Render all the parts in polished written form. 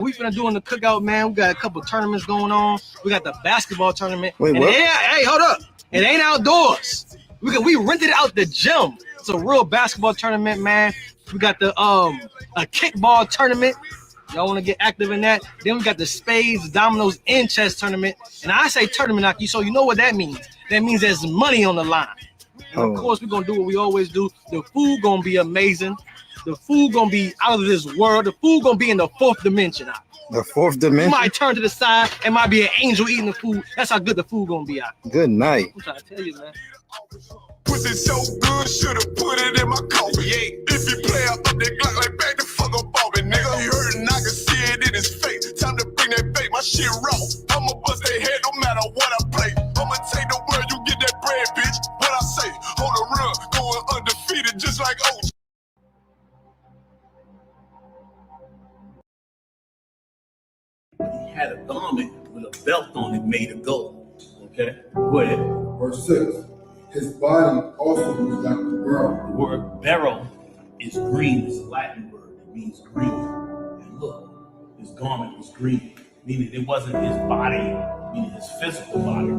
We finna do in the cookout, man. We got a couple tournaments going on. We got the basketball tournament. Wait, what? Hey, hold up. It ain't outdoors. We rented out the gym. It's a real basketball tournament, man. We got the a kickball tournament. Y'all want to get active in that? Then we got the spades, dominoes, and chess tournament. And I say tournament, Aki, so you know what that means. That means there's money on the line. And of course, we're gonna do what we always do. The food gonna be amazing. The food gonna be out of this world. The food gonna be in the fourth dimension. The fourth dimension? You might turn to the side. It might be an angel eating the food. That's how good the food gonna be out. Good night. I'm trying to tell you, man. Pussy so good, should've put it in my coffee. Yeah. If you play up that Glock like back the fuck up off it, nigga. You heard and I can see it in his face. Time to bring that bait, my shit raw. I'ma bust their head no matter what I play. I'ma take the word, you get that bread, bitch. What I say, hold a run, going undefeated just like O.J. He had a garment with a belt on it made of gold. Okay? Go ahead. Verse 6. His body also was like the beryl. The word beryl is green. It's a Latin word. It means green. And look, his garment was green, meaning it wasn't his body, meaning his physical body,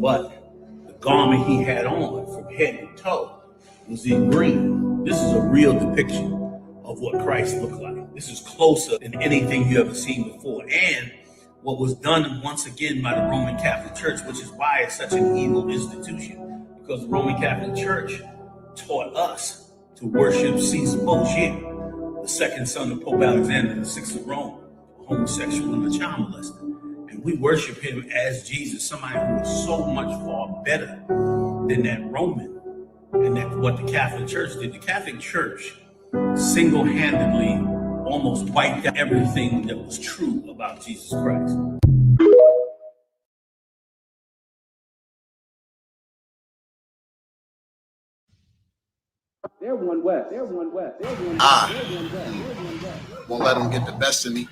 but the garment he had on from head to toe was in green. This is a real depiction of what Christ looked like. This is closer than anything you ever seen before. And what was done once again by the Roman Catholic Church, which is why it's such an evil institution, because the Roman Catholic Church taught us to worship Caesar Borgia, the second son of Pope Alexander VI of Rome, a homosexual and a child molester. And we worship him as Jesus, somebody who is so much far better than that Roman. And that's what the Catholic Church did. The Catholic Church single-handedly almost wiped out everything that was true about Jesus Christ. They're one west. They're one west. They're one west. Won't let them get the best of me.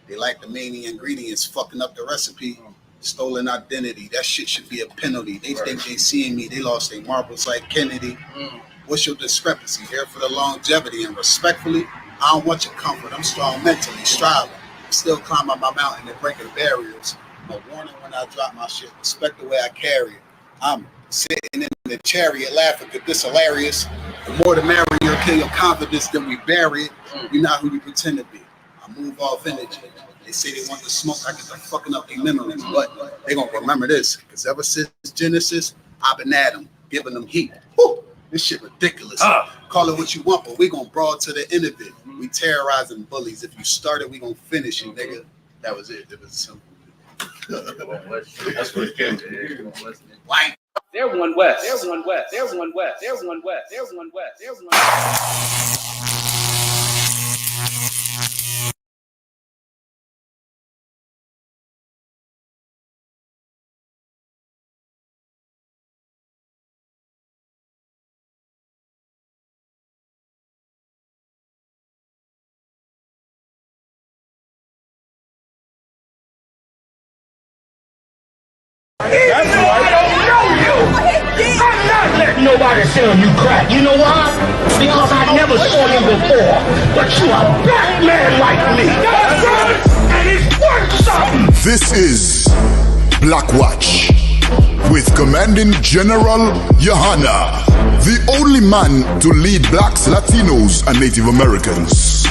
They like the main ingredients, fucking up the recipe. Stolen identity. That shit should be a penalty. They think they seeing me. They lost their marbles like Kennedy. What's your discrepancy? Here for the longevity and respectfully, I don't want your comfort. I'm strong mentally, striving. I'm still climbing my mountain and breaking barriers. No warning when I drop my shit. Respect the way I carry it. I'm sitting in the chariot laughing because this hilarious. The more the merrier, kill your confidence, then we bury it. You're not who you pretend to be. I move off energy. They say they want the smoke. I get to fucking up their memories, but they gonna remember this because ever since Genesis, I've been at them, giving them heat. Woo, this shit ridiculous. Call it what you want, but we gonna brawl to the end of it. We terrorizing bullies. If you started, we gonna finish you, nigga. That was it. It was simple. That's what it came to. White. They're one west. They're one west. They're one west. They're one west. They're one west. They're one west. Even though I don't know you, I'm not letting nobody sell you crack. You know why? Because I never saw you before. But you a black man like me. That's right. And it's worth something. This is Black Watch with Commanding General YAHANNA, the only man to lead blacks, Latinos, and Native Americans.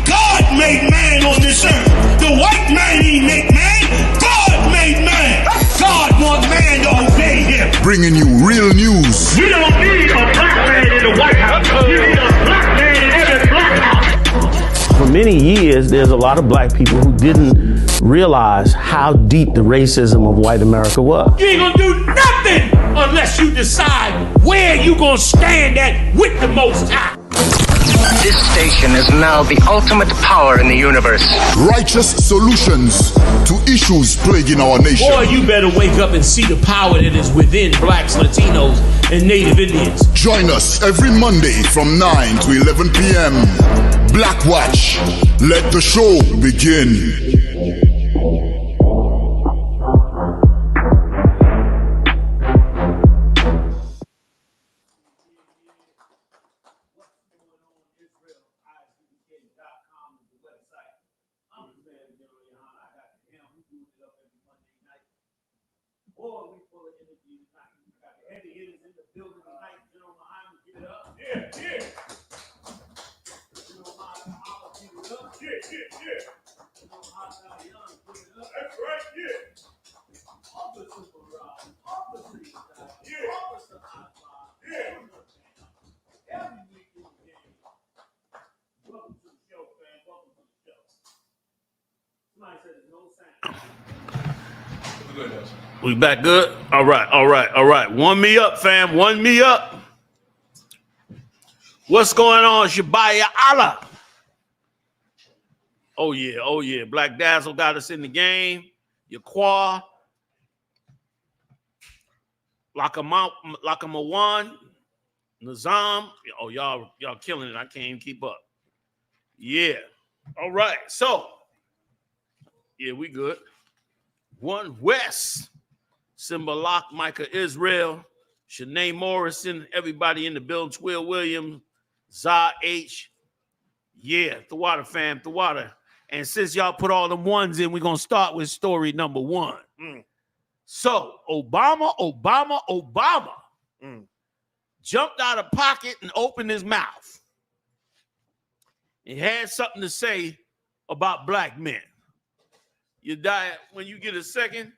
God made man on this earth. The white man he made man. God made man. God wants man to obey him. Bringing you real news. You don't need a black man in the White House. You need a black man in every black house. For many years, there's a lot of black people who didn't realize how deep the racism of white America was. You ain't gonna do nothing unless you decide where you gonna stand at with the Most High. This station is now the ultimate power in the universe. Righteous solutions to issues plaguing our nation. Boy, you better wake up and see the power that is within blacks, Latinos, and Native Indians. Join us every Monday from 9 to 11 p.m. Black Watch. Let the show begin. Boy, we full of energy tonight. We got the heavy hitters in the building tonight. General Muhammad, give it up. Yeah, yeah. General Muhammad, give it up. Yeah, yeah, yeah. General Muhammad, Young, give it up. That's right, yeah. Officer Barrage, Officer Israel, yeah. Officer I.S.U.P.K, yeah. Every week in the game. Welcome to the show, fam. Welcome to the show. Somebody said there's no sound. We back good? All right, all right, all right. One me up, fam. One me up. What's going on, Shabaya Allah? Oh, yeah, oh, yeah. Black Dazzle got us in the game. YAHUAH. Lakamawan. Nizam. Oh, y'all killing it. I can't even keep up. Yeah. All right. So, yeah, we good. One West. Simbalak, Micah Israel, Shanae Morrison, everybody in the building, Twill Williams, Zah H. Yeah, Thawada fam, Thawada. And since y'all put all them ones in, we're going to start with story number one. So, Obama jumped out of pocket and opened his mouth. He had something to say about black men. You die when you get a second.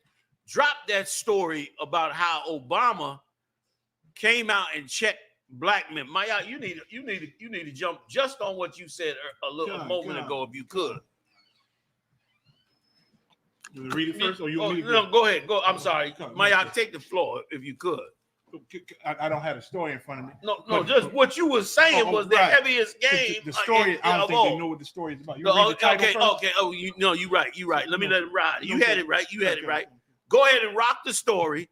Drop that story about how Obama came out and checked black men. Maya, you need to jump just on what you said a moment ago, if you could. You read it first, or you want me to no, go ahead. Go. I'm sorry, Maya. Take the floor if you could. I don't have the story in front of me. No, just what you were saying was the heaviest game. The story, I don't think they know what the story is about. You read the title first? Okay. Oh, you're right. Let me let it ride. You had it right. Go ahead and rock the story.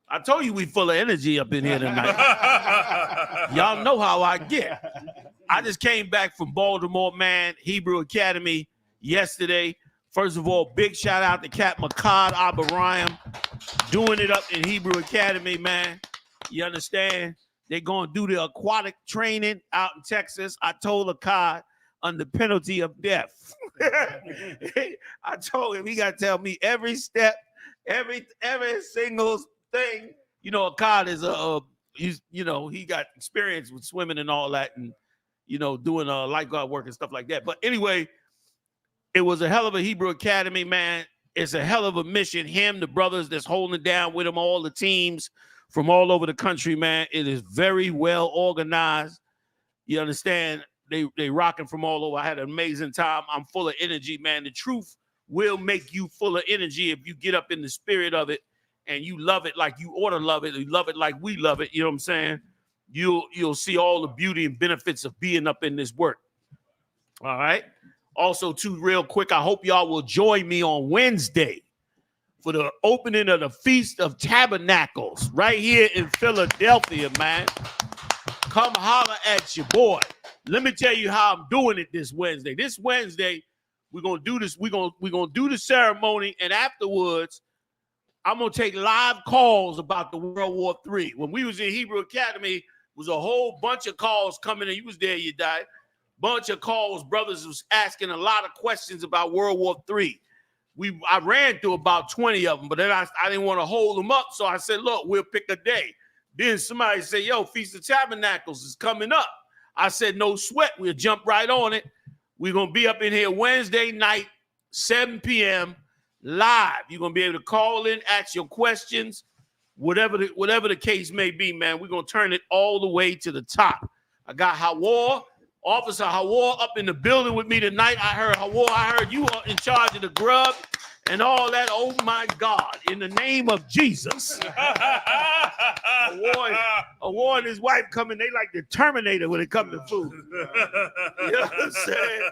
I told you we full of energy up in here tonight. Y'all know how I get. I just came back from Baltimore, man, Hebrew Academy yesterday. First of all, big shout out to Cat Makad Abarayam doing it up in Hebrew Academy, man. You understand? They're going to do the aquatic training out in Texas. I told Akkad under penalty of death. I told him he got to tell me every step, every single thing. You know, Akkad is he got experience with swimming and all that, and doing lifeguard work and stuff like that. But anyway, it was a hell of a Hebrew Academy, man. It's a hell of a mission. Him, the brothers that's holding it down with him, all the teams from all over the country, man. It is very well organized. You understand? They rocking from all over. I had an amazing time. I'm full of energy, man. The truth will make you full of energy if you get up in the spirit of it and you love it like you ought to love it. You love it like we love it. You know what I'm saying? You'll see all the beauty and benefits of being up in this work. All right. Also, too, real quick, I hope y'all will join me on Wednesday for the opening of the Feast of Tabernacles right here in Philadelphia, man. Come holler at your boy. Let me tell you how I'm doing it this Wednesday. This Wednesday, we're gonna do this. We're gonna do the ceremony, and afterwards, I'm gonna take live calls about the World War III. When we was in Hebrew Academy, was a whole bunch of calls coming in. You was there, you died. Bunch of calls, brothers was asking a lot of questions about World War III. I ran through about 20 of them, but then I didn't want to hold them up, so I said, look, we'll pick a day. Then somebody said, yo, Feast of Tabernacles is coming up. I said, no sweat, we'll jump right on it. We're going to be up in here Wednesday night, 7 p.m. live. You're going to be able to call in, ask your questions, whatever the case may be, man. We're going to turn it all the way to the top. I got YAHUAH. Officer YAHUAH up in the building with me tonight. I heard YAHUAH. I heard you are in charge of the grub and all that. Oh, my God. In the name of Jesus. YAHUAH and his wife coming. They like the Terminator when it comes to food. You know what I'm saying?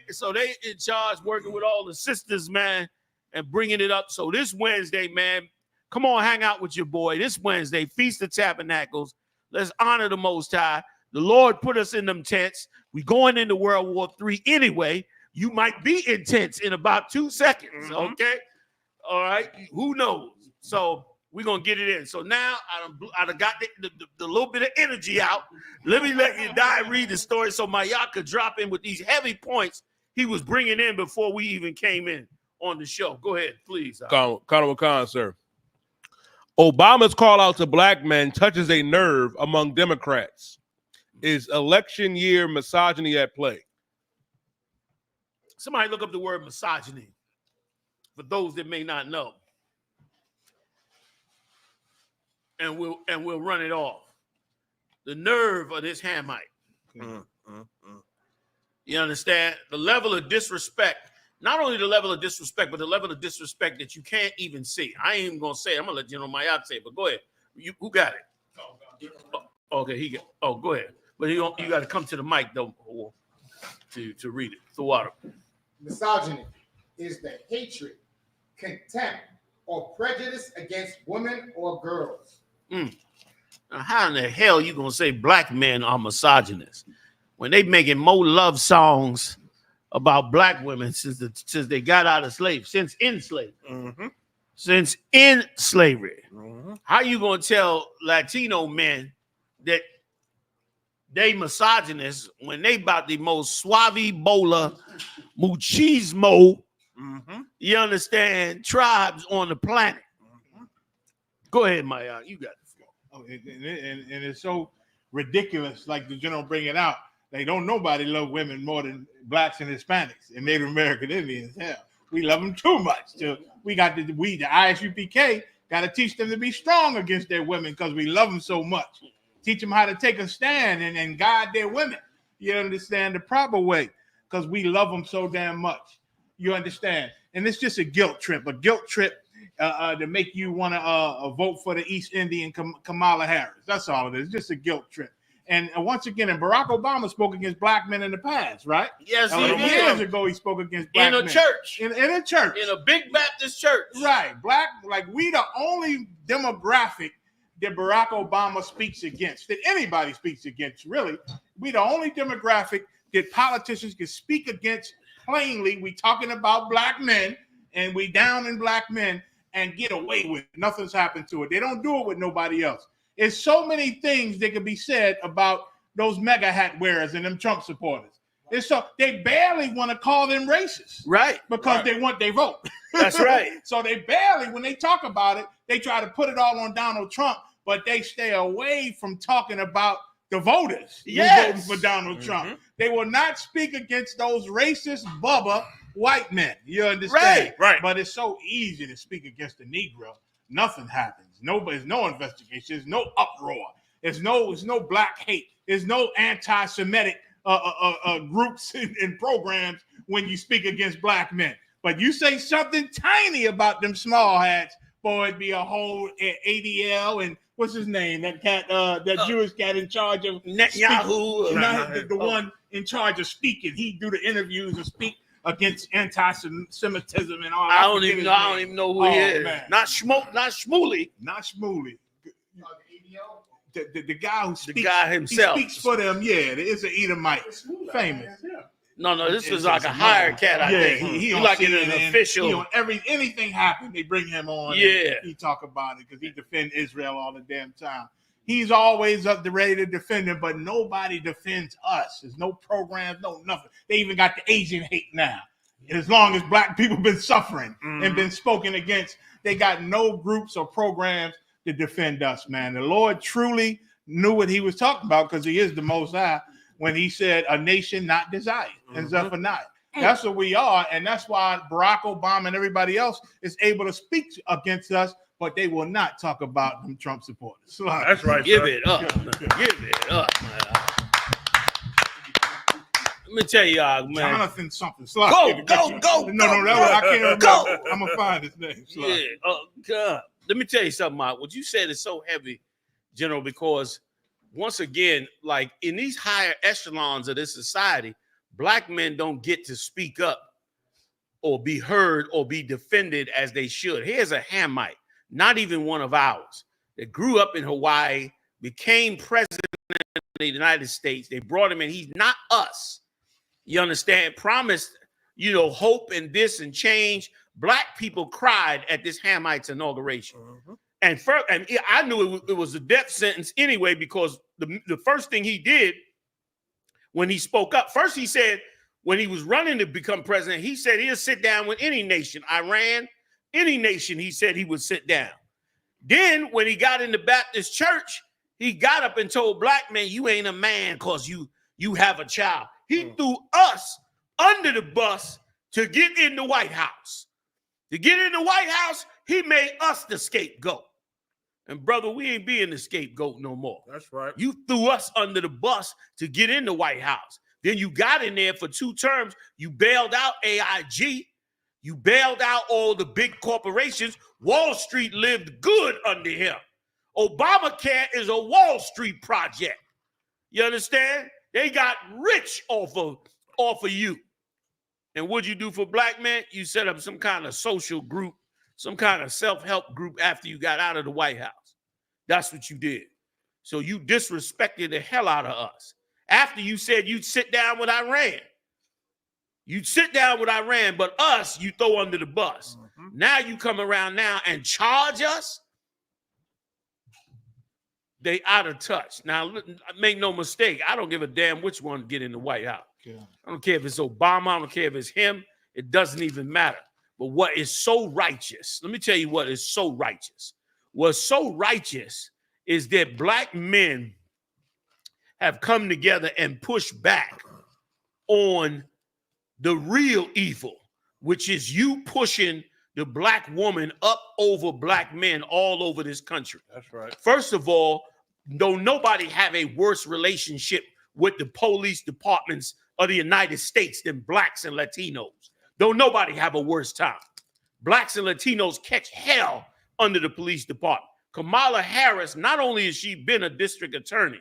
So they in charge working with all the sisters, man, and bringing it up. So this Wednesday, man, come on, hang out with your boy. This Wednesday, Feast of Tabernacles. Let's honor the Most High. The Lord put us in them tents. We going into World War III anyway. You might be in tents in about 2 seconds, okay? All right? Who knows? So we're going to get it in. So now I got the little bit of energy out. Let me let you read the story so Maya could drop in with these heavy points he was bringing in before we even came in on the show. Go ahead, please. Khan, sir. Obama's call out to black men touches a nerve among Democrats. Is election year misogyny at play? Somebody look up the word misogyny for those that may not know. And we'll run it off. The nerve of this Hamite. You understand? The level of disrespect. Not only the level of disrespect, but the level of disrespect that you can't even see. I ain't even gonna say it. I'm gonna let General Mayat say it, but go ahead. Who got it? Oh, okay, he got. Oh, go ahead. But you got to come to the mic though to read it. The water. Misogyny is the hatred, contempt, or prejudice against women or girls. Now, how in the hell you gonna say black men are misogynists when they making more love songs about black women since they got out of slavery, since in slavery, since in slavery? How you gonna tell Latino men that they misogynists when they about the most suave bola machismo, you understand, tribes on the planet? Go ahead, Maya, you got it. Oh, and it's so ridiculous, like the general bring it out. They don't nobody love women more than blacks and Hispanics and Native American Indians. Hell, we love them too much. So the I.S.U.P.K got to teach them to be strong against their women because we love them so much. Teach them how to take a stand and guide their women. You understand, the proper way, because we love them so damn much. You understand? And it's just a guilt trip to make you want to vote for the East Indian Kamala Harris. That's all it is. Just a guilt trip. And once again, and Barack Obama spoke against black men in the past, right? Yes, he did. Years ago, he spoke against black men. In a church. In a church. In a big Baptist church. Right. Black, like we the only demographic that Barack Obama speaks against, that anybody speaks against, really. We the only demographic that politicians can speak against plainly. We talking about black men, and we down in black men, and get away with it. Nothing's happened to it. They don't do it with nobody else. There's so many things that can be said about those mega hat wearers and them Trump supporters. It's so they barely want to call them racist, right? Because they want their vote. That's right. So they barely, when they talk about it, they try to put it all on Donald Trump, but they stay away from talking about the voters who voted for Donald Trump. They will not speak against those racist Bubba white men. You understand? Right. But it's so easy to speak against the Negro. Nothing happens. There's no investigation. There's no uproar. There's no black hate. There's no anti-Semitic groups and programs when you speak against black men. But you say something tiny about them small hats, boy, it'd be a whole ADL and what's his name? That cat, that Jewish cat in charge of Netanyahu, the one in charge of speaking. He do the interviews and speak against anti-Semitism and all that. I don't even know who he is. Man. Not Shmuley. The guy who speaks, the guy himself. He speaks for them. Yeah, it's an Edomite, famous. No, this is like a hired cat. I think he like an official. Anything happen, they bring him on. Yeah, he talk about it because he defend Israel all the damn time. He's always up to ready to defend him, but nobody defends us. There's no programs, no nothing. They even got the Asian hate now. And as long as black people been suffering and been spoken against, they got no groups or programs to defend us, man. The Lord truly knew what he was talking about because he is the Most High when he said a nation not desired and Zephaniah. That's what we are, and that's why Barack Obama and everybody else is able to speak against us, but they will not talk about them Trump supporters. That's right. Give it up. Give it up, man. Let me tell y'all, man. Jonathan something. Go. No, I can't remember. Go. I'm going to find his name. Yeah. Oh, God. Let me tell you something, Mark. What you said is so heavy, General, because once again, like in these higher echelons of this society, black men don't get to speak up or be heard or be defended as they should. Here's a Hamite, not even one of ours, that grew up in Hawaii, became president of the United States. They brought him in. He's not us. You understand? Promised, hope and this and change. Black people cried at this Hamite's inauguration. And I knew it was a death sentence anyway, because the first thing he did when he spoke up, first he said, when he was running to become president, he said he'll sit down with any nation. Iran, any nation, he said he would sit down. Then when he got in the Baptist church, he got up and told black men, you ain't a man because you have a child. He threw us under the bus to get in the White House. To get in the White House, he made us the scapegoat. And brother, we ain't being the scapegoat no more. That's right. You threw us under the bus to get in the White House. Then you got in there for 2 terms. You bailed out AIG. You bailed out all the big corporations. Wall Street lived good under him. Obamacare is a Wall Street project. You understand? They got rich off of you. And what'd you do for black men? You set up some kind of social group, some kind of self-help group after you got out of the White House. That's what you did. So you disrespected the hell out of us. After you said you'd sit down with Iran. You'd sit down with Iran, but us, you throw under the bus. Now you come around now and charge us? They out of touch. Now, make no mistake, I don't give a damn which one get in the White House. Yeah. I don't care if it's Obama. I don't care if it's him. It doesn't even matter. But what is so righteous, let me tell you what is so righteous. What's so righteous is that black men have come together and pushed back on the real evil, which is you pushing the black woman up over black men all over this country. That's right. First of all, don't nobody have a worse relationship with the police departments of the United States than blacks and Latinos. Don't nobody have a worse time. Blacks and Latinos catch hell under the police department. Kamala Harris, not only has she been a district attorney,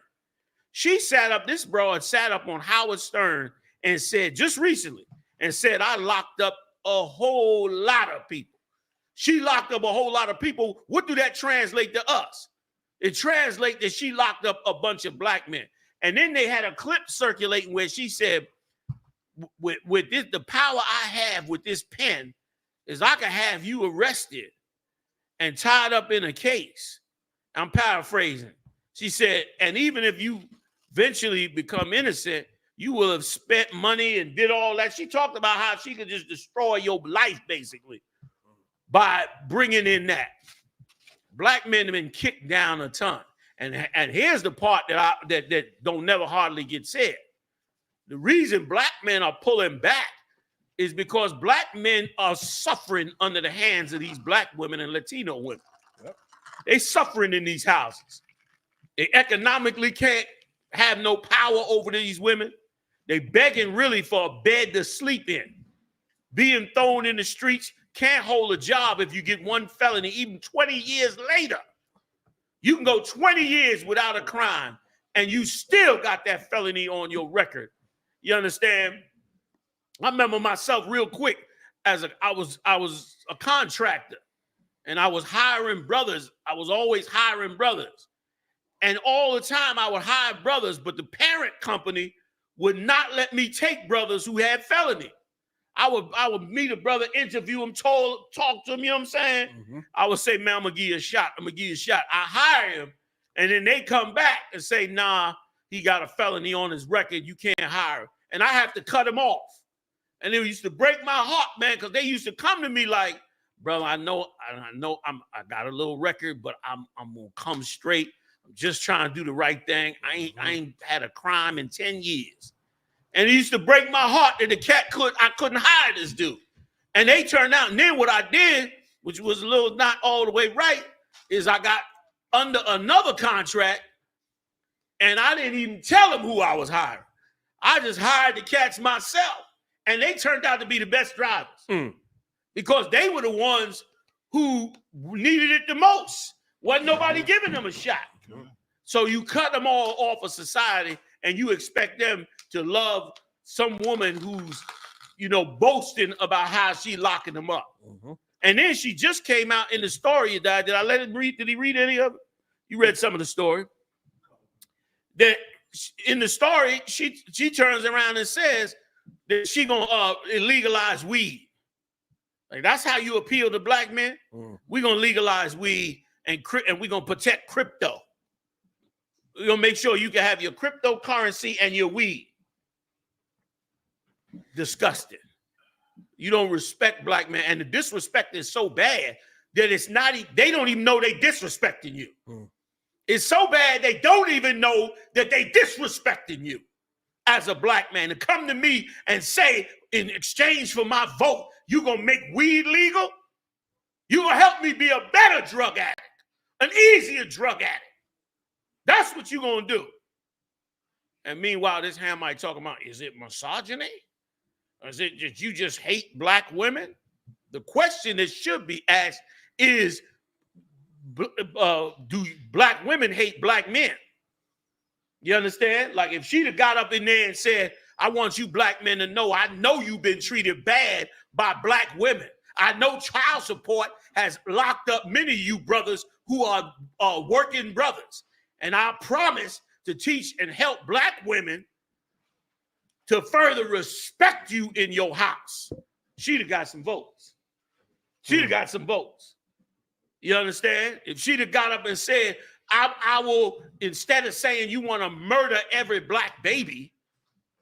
she sat up, this broad sat up on Howard Stern and said just recently, and said, I locked up a whole lot of people. She locked up a whole lot of people. What do that translate to us? It translates that she locked up a bunch of black men. And then they had a clip circulating where she said, with this, the power I have with this pen is I can have you arrested and tied up in a case. I'm paraphrasing. She said, and even if you eventually become innocent, you will have spent money and did all that. She talked about how she could just destroy your life, basically, by bringing in that. Black men have been kicked down a ton. And here's the part that don't never hardly get said. The reason black men are pulling back is because black men are suffering under the hands of these black women and Latino women. Yep. They suffering in these houses. They economically can't have no power over these women. They begging really for a bed to sleep in. Being thrown in the streets, can't hold a job if you get one felony, even 20 years later. You can go 20 years without a crime, and you still got that felony on your record. You understand? I remember myself real quick as I was a contractor, and I was hiring brothers. I was always hiring brothers. And all the time I would hire brothers, but the parent company would not let me take brothers who had felony. I would meet a brother, interview him, talk to him, you know what I'm saying? Mm-hmm. I would say, man, I'm going to give you a shot. I'm going to give you a shot. I hire him, and then they come back and say, nah, he got a felony on his record. You can't hire him. And I have to cut him off. And it used to break my heart, man, because they used to come to me like, brother, I know I got a little record, but I'm going to come straight. I'm just trying to do the right thing. I ain't had a crime in 10 years. And it used to break my heart that I couldn't hire this dude. And they turned out, and then what I did, which was a little not all the way right, is I got under another contract, and I didn't even tell them who I was hiring. I just hired the cats myself, and they turned out to be the best drivers because they were the ones who needed it the most. Wasn't nobody giving them a shot. So you cut them all off of society, and you expect them to love some woman who's, boasting about how she locking them up. Mm-hmm. And then she just came out in the story. Did I let him read? Did he read any of it? You read some of the story. That in the story, she turns around and says that she gonna legalize weed. Like, that's how you appeal to black men. We're gonna legalize weed and we're gonna protect crypto. We're gonna make sure you can have your cryptocurrency and your weed. Disgusting. You don't respect black men, and the disrespect is so bad that it's not, they don't even know they disrespecting you. It's so bad they don't even know that they disrespecting you as a black man. To come to me and say, in exchange for my vote, you gonna make weed legal? You gonna help me be a better drug addict, an easier drug addict. That's what you gonna do. And meanwhile, this Hamite talking about, is it misogyny? Or is it that you just hate black women? The question that should be asked is, do black women hate black men? You understand? Like if she'd have got up in there and said, I want you black men to know, I know you've been treated bad by black women. I know child support has locked up many of you brothers who are working brothers. And I promise to teach and help black women to further respect you in your house. She'd have got some votes. She'd have got some votes. You understand? If she'd have got up and said, I will, instead of saying you want to murder every black baby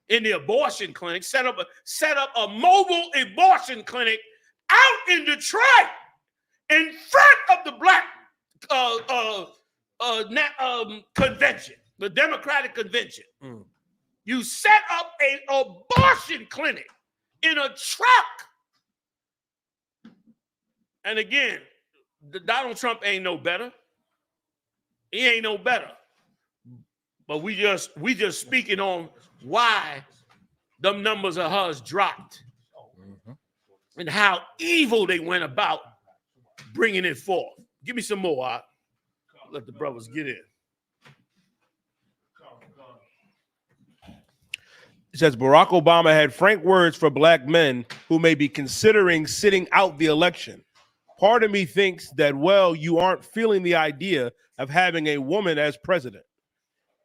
in the abortion clinic, set up a mobile abortion clinic out in Detroit in front of the black convention, the Democratic convention. You set up an abortion clinic in a truck. And again, Donald Trump ain't no better. He ain't no better. But we just speaking on why them numbers of hers dropped and how evil they went about bringing it forth. Give me some more. I'll let the brothers get in. It says Barack Obama had frank words for black men who may be considering sitting out the election. Part of me thinks that, well, you aren't feeling the idea of having a woman as president.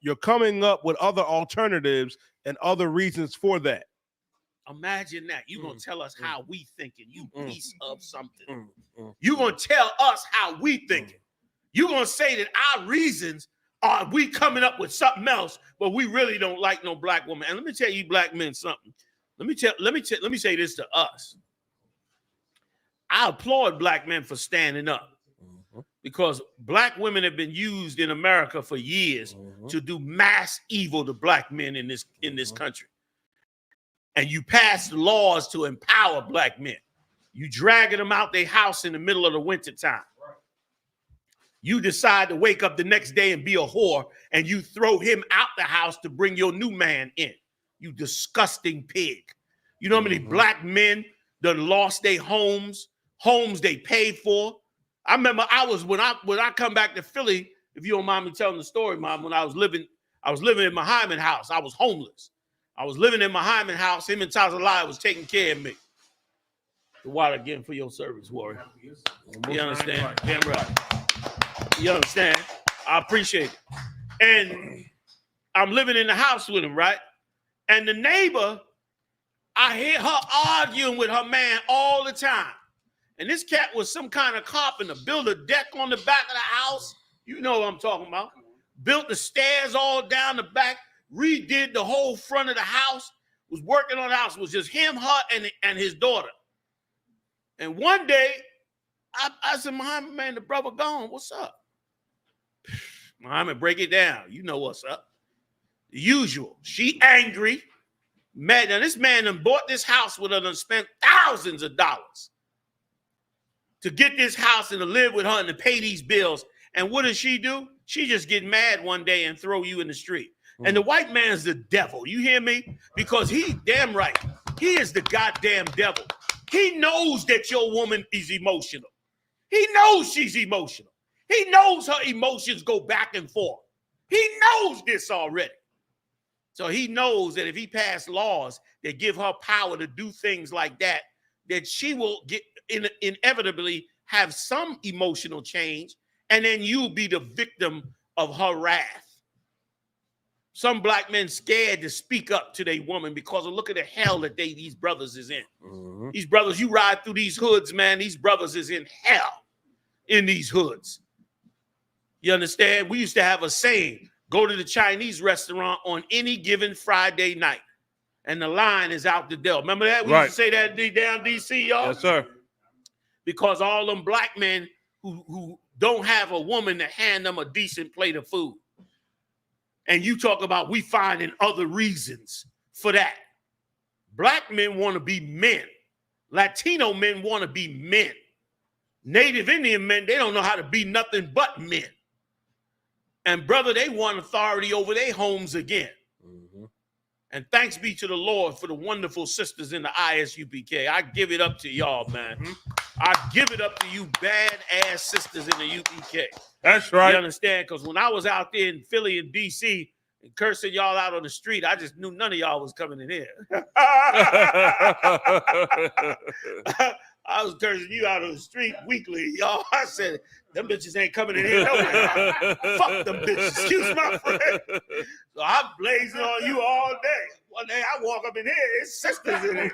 You're coming up with other alternatives and other reasons for that. Imagine that. You're going to tell us how we thinking, you piece of something. You're going to tell us how we thinking. You're going to say that our reasons are we coming up with something else, but we really don't like no black woman. And let me tell you black men something. Let me say this to us. I applaud black men for standing up because black women have been used in America for years to do mass evil to black men in this country. And you pass laws to empower black men. You dragging them out their house in the middle of the winter time. You decide to wake up the next day and be a whore, and you throw him out the house to bring your new man in. You disgusting pig. You know how many black men that lost their homes they paid for? I remember when I come back to Philly, if you don't mind me telling the story, Mom, when I was living in my Hyman house. I was homeless. I was living in my Hyman house. Him and Tazalai was taking care of me. The water again for your service, warrior. You understand? Damn right. You understand? I appreciate it. And I'm living in the house with him, right? And the neighbor, I hear her arguing with her man all the time. And this cat was some kind of carpenter, built a deck on the back of the house. You know what I'm talking about. Built the stairs all down the back, redid the whole front of the house, was working on the house. It was just him, her, and his daughter. And one day, I said, Muhammad, man, the brother gone. What's up? Muhammad, break it down. You know what's up. The usual. She angry. Mad. Now, this man done bought this house with her and spent thousands of dollars to get this house and to live with her and to pay these bills. And what does she do? She just get mad one day and throw you in the street. And the white man's the devil. You hear me? Because he, damn right, he is the goddamn devil. He knows that your woman is emotional. He knows she's emotional. He knows her emotions go back and forth. He knows this already. So he knows that if he passed laws that give her power to do things like that, that she will get inevitably have some emotional change, and then you'll be the victim of her wrath. Some black men scared to speak up to their woman because of look at the hell that these brothers is in. These brothers, you ride through these hoods, man, these brothers is in hell in these hoods. You understand? We used to have a saying, go to the Chinese restaurant on any given Friday night, and the line is out the door. Remember that? We used to say that down D.C., y'all? Yes, sir. Because all them black men who don't have a woman to hand them a decent plate of food. And you talk about we finding other reasons for that. Black men want to be men. Latino men want to be men. Native Indian men, they don't know how to be nothing but men. And brother, they want authority over their homes again. And thanks be to the Lord for the wonderful sisters in the I.S.U.P.K. I give it up to y'all, man. I give it up to you badass sisters in the U.P.K. That's right. You understand? Because when I was out there in Philly and D.C. and cursing y'all out on the street, I just knew none of y'all was coming in here. I was cursing you out on the street weekly, y'all. I said, them bitches ain't coming in here. Fuck them bitches. Excuse my friend. So I'm blazing on you all day. One day I walk up in here, it's sisters in here.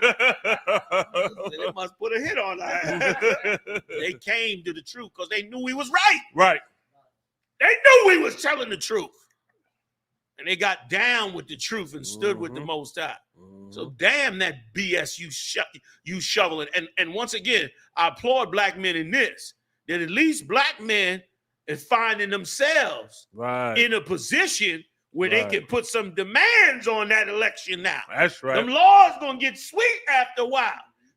They must put a hit on that. They came to the truth because they knew we was right. Right. They knew we was telling the truth. And they got down with the truth and stood with the Most High. So damn that BS you shoveling. And once again, I applaud black men in this, that at least black men is finding themselves in a position where they can put some demands on that election now. That's right. Them laws gonna get sweet after a while.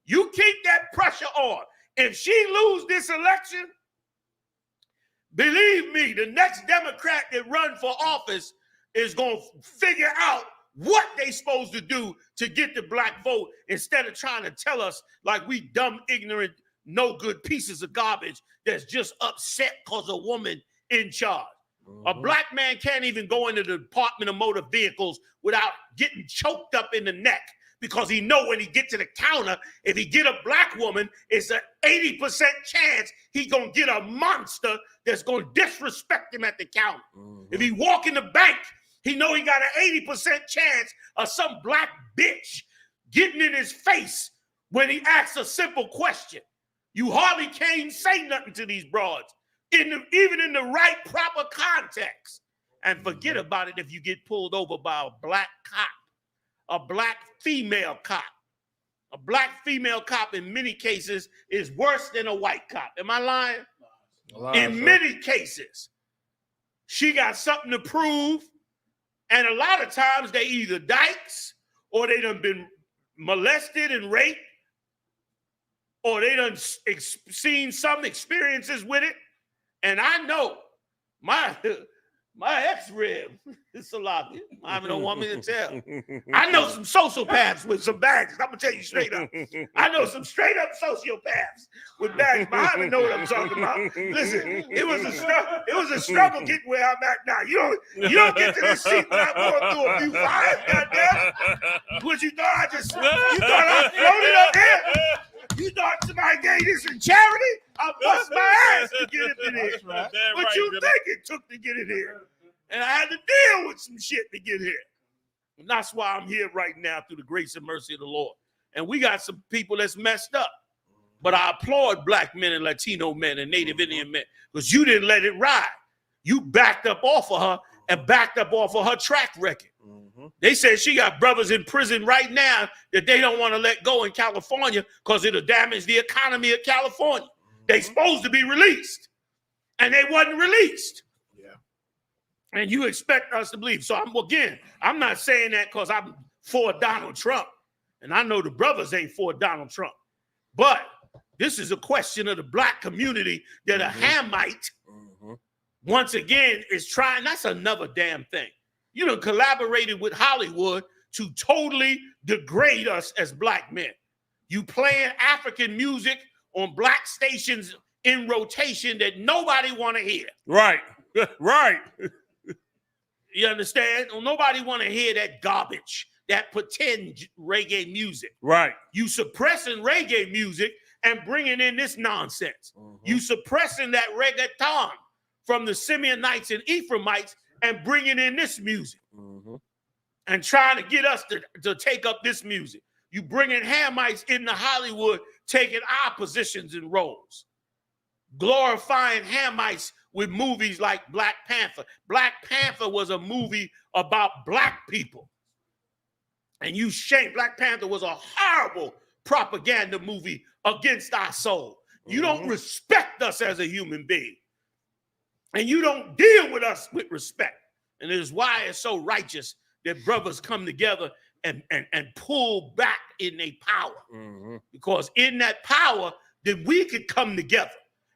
You keep that pressure on. If she lose this election, believe me, the next Democrat that run for office is going to figure out what they supposed to do to get the black vote instead of trying to tell us like we dumb, ignorant, no good pieces of garbage that's just upset because a woman in charge. A black man can't even go into the Department of Motor Vehicles without getting choked up in the neck because he know when he get to the counter, if he get a black woman, it's an 80% chance he gonna get a monster that's gonna disrespect him at the counter. If he walk in the bank, he know he got an 80% chance of some black bitch getting in his face when he asks a simple question. You hardly can't say nothing to these broads, even in the right, proper context. And forget about it if you get pulled over by a black cop, a black female cop. A black female cop in many cases is worse than a white cop. Am I lying? In many cases, she got something to prove. And a lot of times they either dykes or they done been molested and raped or they done seen some experiences with it. And I know my ex-rib, Salaki, Muhammad don't want me to tell. I know some sociopaths with some bags. I'm going to tell you straight up. I know some straight up sociopaths with bags. Muhammad know what I'm talking about. Listen, it was a struggle getting where I'm at now. You don't get to this seat without going through a few fires, goddamn. What you thought I floated up here? You thought somebody gave this in charity? I bust my ass to get it in here. Right. What you think it took to get it here? And I had to deal with some shit to get here. And that's why I'm here right now through the grace and mercy of the Lord. And we got some people that's messed up. But I applaud black men and Latino men and Native Indian men because you didn't let it ride. You backed up off of her and backed up off of her track record. They said she got brothers in prison right now that they don't want to let go in California because it'll damage the economy of California. They supposed to be released, and they wasn't released. Yeah. And you expect us to believe. So I'm not saying that because I'm for Donald Trump, and I know the brothers ain't for Donald Trump. But this is a question of the black community that a Hamite, once again, is trying. That's another damn thing. You done collaborated with Hollywood to totally degrade us as black men. You playing African music on black stations in rotation that nobody want to hear. Right, right. You understand? Well, nobody want to hear that garbage, that pretend reggae music. Right. You suppressing reggae music and bringing in this nonsense. You suppressing that reggaeton from the Simeonites and Ephraimites and bringing in this music and trying to get us to take up this music. You bringing Hamites into Hollywood, taking our positions and roles, glorifying Hamites with movies like Black Panther. Black Panther was a movie about black people. And you shame. Black Panther was a horrible propaganda movie against our soul. You don't respect us as a human being. And you don't deal with us with respect. And it is why it's so righteous that brothers come together and pull back in their power. Because in that power, then we could come together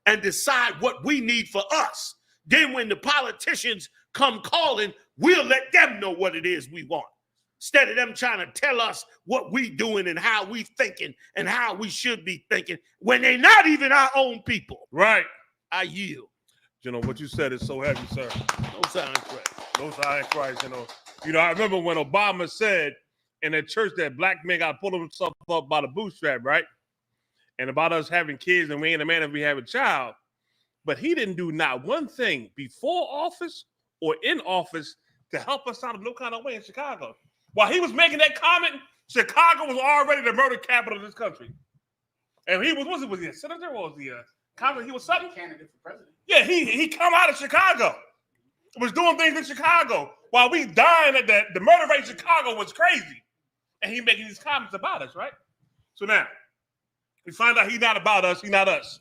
and decide what we need for us. Then when the politicians come calling, we'll let them know what it is we want. Instead of them trying to tell us what we doing and how we thinking and how we should be thinking when they're not even our own people. Right. I yield. You know, what you said is so heavy, sir. No sign of Christ. No sign of Christ, you know. I remember when Obama said in that church that black men got to pull themselves up by the bootstrap, right? And about us having kids and we ain't a man if we have a child. But he didn't do not one thing before office or in office to help us out in no kind of way in Chicago. While he was making that comment, Chicago was already the murder capital of this country. And he was he a senator or was he a comment? He was something? Candidate for president. Yeah, he come out of Chicago. Was doing things in Chicago while we dying at the murder rate in Chicago was crazy. And he making these comments about us, right? So now, we find out he's not about us, he's not us.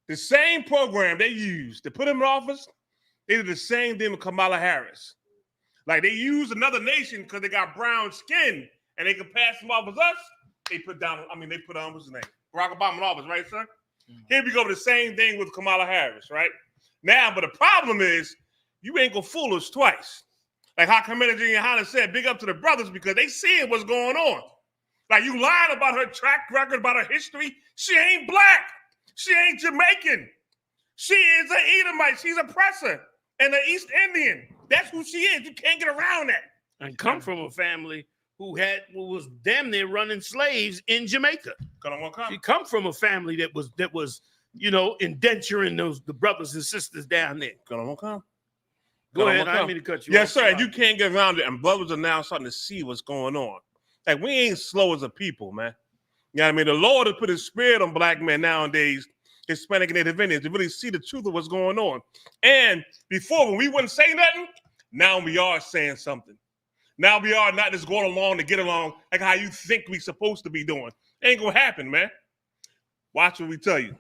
The same program they used to put him in office, they did the same thing with Kamala Harris. Like they used another nation because they got brown skin and they could pass him off as us. They put on what's his name? Barack Obama in office, right, sir? Here we go with the same thing with Kamala Harris, right? Now, but the problem is, you ain't gonna fool us twice. Like how Commander YAHANNA said, big up to the brothers because they seeing what's going on. Like you lied about her track record, about her history. She ain't black. She ain't Jamaican. She is an Edomite. She's a oppressor and an East Indian. That's who she is. You can't get around that. And come from a family who was damn near running slaves in Jamaica. She come from a family that was indenturing the brothers and sisters down there. Go ahead. I didn't mean to cut you off. Yes, sir. You can't get around it. And brothers are now starting to see what's going on. Like, we ain't slow as a people, man. You know what I mean? The Lord has put his spirit on black men nowadays, Hispanic and Native Indians, to really see the truth of what's going on. And before, when we wouldn't say nothing, now we are saying something. Now we are not just going along to get along like how you think we supposed to be doing. Ain't going to happen, man. Watch what we tell you.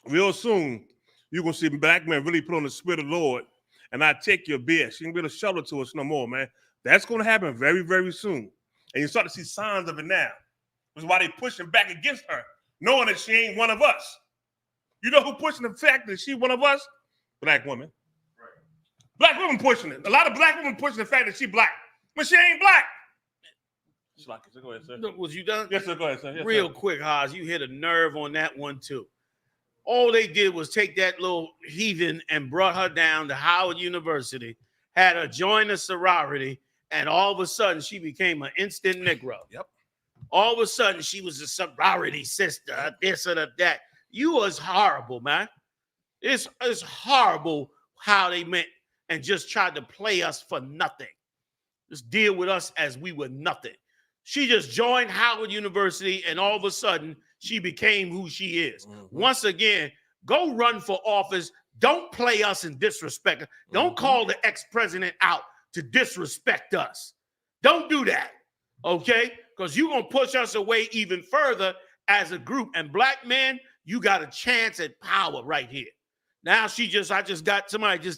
Real soon, you're going to see black men really put on the spirit of the Lord and not take your BS. You ain't be able to shelter to us no more, man. That's going to happen very, very soon. And you start to see signs of it now. That's why they pushing back against her, knowing that she ain't one of us. You know who pushing the fact that she one of us? Black women. Right. Black women pushing it. A lot of black women pushing the fact that she black, but she ain't black. Go ahead, sir. Was you done? Yes, sir. Go ahead, sir. Yes, Real sir. quick, Haas, you hit a nerve on that one too. All they did was take that little heathen and brought her down to Howard University, had her join a sorority, and all of a sudden she became an instant Negro. Yep. All of a sudden she was a sorority sister, this or that. You was horrible, man. It's horrible how they meant and just tried to play us for nothing. Just deal with us as we were nothing. She just joined Howard University, and all of a sudden, she became who she is. Once again, go run for office. Don't play us and disrespect us. Don't call the ex-president out to disrespect us. Don't do that, okay? Because you're going to push us away even further as a group. And black men, you got a chance at power right here. Now somebody just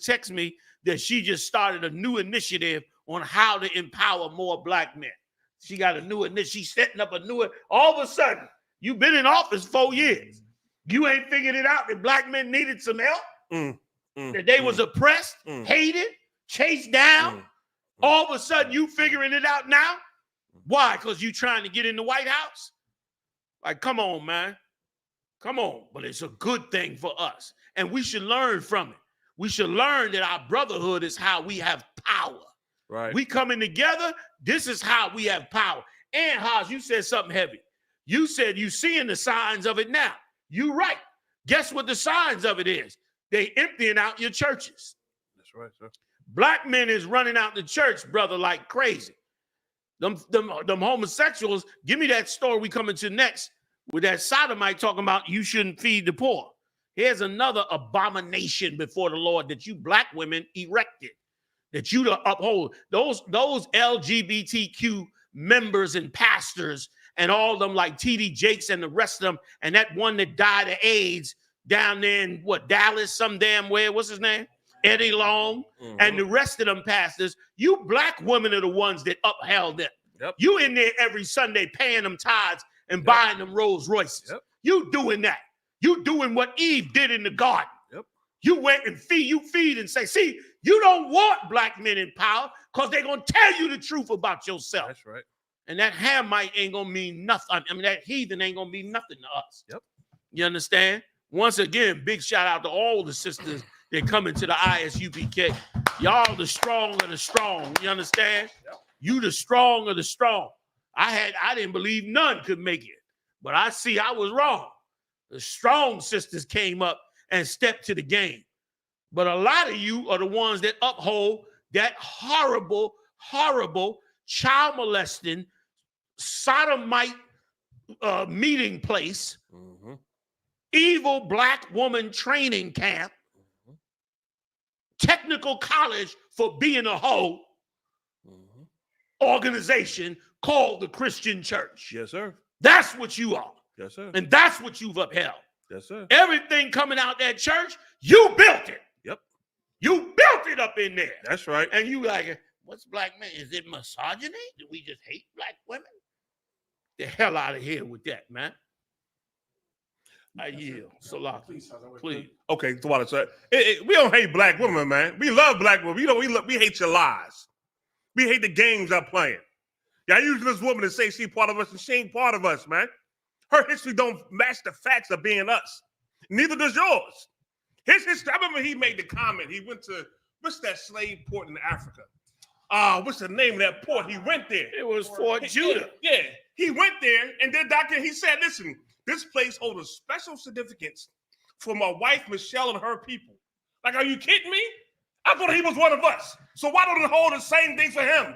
texted me that she just started a new initiative on how to empower more black men. She got a new initiative. She's setting up a new, all of a sudden, you've been in office 4 years. You ain't figured it out that black men needed some help, that they was oppressed, hated, chased down. All of a sudden, you figuring it out now? Why? Because you trying to get in the White House? Like, come on, man. Come on. But it's a good thing for us. And we should learn from it. We should learn that our brotherhood is how we have power. Right. We coming together. This is how we have power. And Haas, you said something heavy. You said you seeing the signs of it now. You right. Guess what the signs of it is? They emptying out your churches. That's right, sir. Black men is running out the church, brother, like crazy. Them homosexuals, give me that story we coming to next with that sodomite talking about you shouldn't feed the poor. Here's another abomination before the Lord that you black women erected, that you to uphold. Those LGBTQ members and pastors and all of them like T.D. Jakes and the rest of them, and that one that died of AIDS down there in what, Dallas, some damn where, what's his name? Eddie Long, and the rest of them pastors, you black women are the ones that upheld them. You in there every Sunday paying them tithes and buying them Rolls Royces. You doing that. You doing what Eve did in the garden. You went and feed and say, see, you don't want black men in power because they're going to tell you the truth about yourself. That's right. And that Hamite ain't going to mean nothing. I mean, that heathen ain't going to mean nothing to us. You understand? Once again, big shout out to all the sisters that come into the I.S.U.P.K. Y'all the strong of the strong. You understand? You the strong of the strong. I didn't believe none could make it. But I see I was wrong. The strong sisters came up and stepped to the game. But a lot of you are the ones that uphold that horrible, horrible child molesting, sodomite meeting place, evil black woman training camp, technical college for being a hoe, organization called the Christian Church. Yes, sir. That's what you are. Yes, sir. And that's what you've upheld. Yes, sir. Everything coming out that church, you built it. Yep. You built it up in there. That's right. And you like, what's black man? Is it misogyny? Do we just hate black women? The hell out of here with that, man. I yield. Salah, please. Okay, so what I said. We don't hate black women, man. We love black women. We hate your lies. We hate the games I'm playing. Y'all using this woman to say she's part of us, and she ain't part of us, man. Her history don't match the facts of being us. Neither does yours. His history, I remember he made the comment. He went to, what's that slave port in Africa? What's the name of that port? He went there. It was Fort Judah. Yeah, he went there, and then he said, listen, this place holds a special significance for my wife, Michelle, and her people. Like, are you kidding me? I thought he was one of us. So why don't it hold the same thing for him?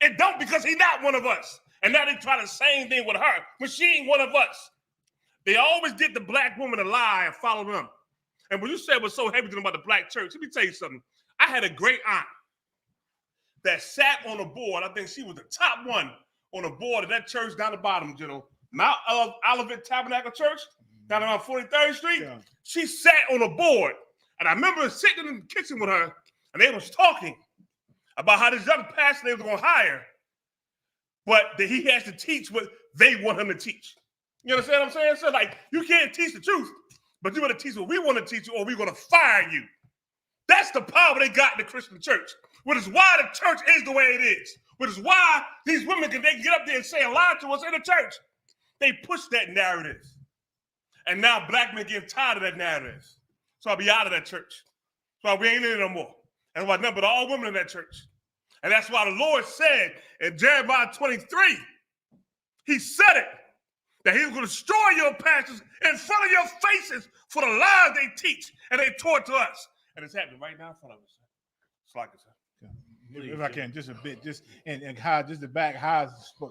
It don't, because he's not one of us. And now they try the same thing with her, but she ain't one of us. They always did the black woman a lie and follow them. And what you said was so heavy to them about the black church. Let me tell you something. I had a great aunt that sat on a board. I think she was the top one on a board of that church down the bottom, Mount Olivet Tabernacle Church, down around 43rd Street. Yeah. She sat on a board. And I remember sitting in the kitchen with her, and they was talking about how this young pastor they was going to hire, but that he has to teach what they want him to teach. You understand what I'm saying? So, like, you can't teach the truth, but you're going to teach what we want to teach you, or we're going to fire you. That's the power they got in the Christian church, which is why the church is the way it is, which is why these women can get up there and say a lie to us in the church. They push that narrative. And now black men get tired of that narrative. So I'll be out of that church. So we ain't in it no more. And I numbered all women in that church. And that's why the Lord said in Jeremiah 23, he said it, that he was going to destroy your pastors in front of your faces for the lies they teach and they taught to us. And it's happening right now in front of us. It's like it's if I can, just a bit, and how just the back, how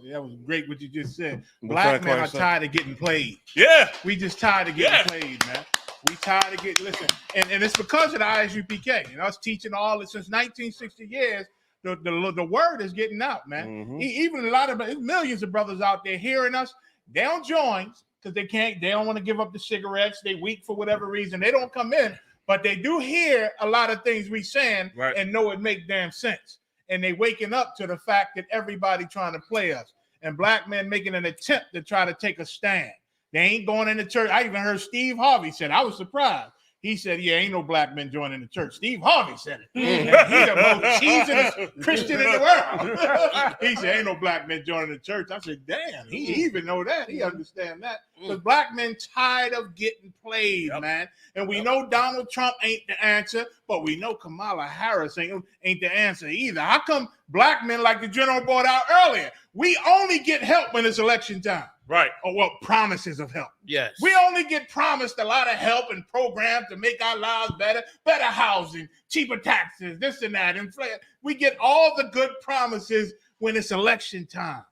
that was great what you just said. Black men are tired of getting played. Yeah. We just tired of getting played, man. We tired of getting, listen, and it's because of the I.S.U.P.K. and us teaching all this since 1960 years, the word is getting out, man. Even a lot of millions of brothers out there hearing us, they don't join because they don't want to give up the cigarettes. They weak for whatever reason. They don't come in. But they do hear a lot of things we saying and know it make damn sense. And they waking up to the fact that everybody trying to play us. And black men making an attempt to try to take a stand. They ain't going into church. I even heard Steve Harvey said, I was surprised. He said, yeah, ain't no black men joining the church. Steve Harvey said it. And he the most cheesiest Christian in the world. He said, ain't no black men joining the church. I said, damn, he even know that. He understand that. Because black men tired of getting played, man. And we know Donald Trump ain't the answer, but we know Kamala Harris ain't the answer either. How come black men, like the general brought out earlier, we only get help when it's election time? Right. Or what promises of help. Yes. We only get promised a lot of help and programs to make our lives better housing, cheaper taxes, this and that, inflation. We get all the good promises when it's election time.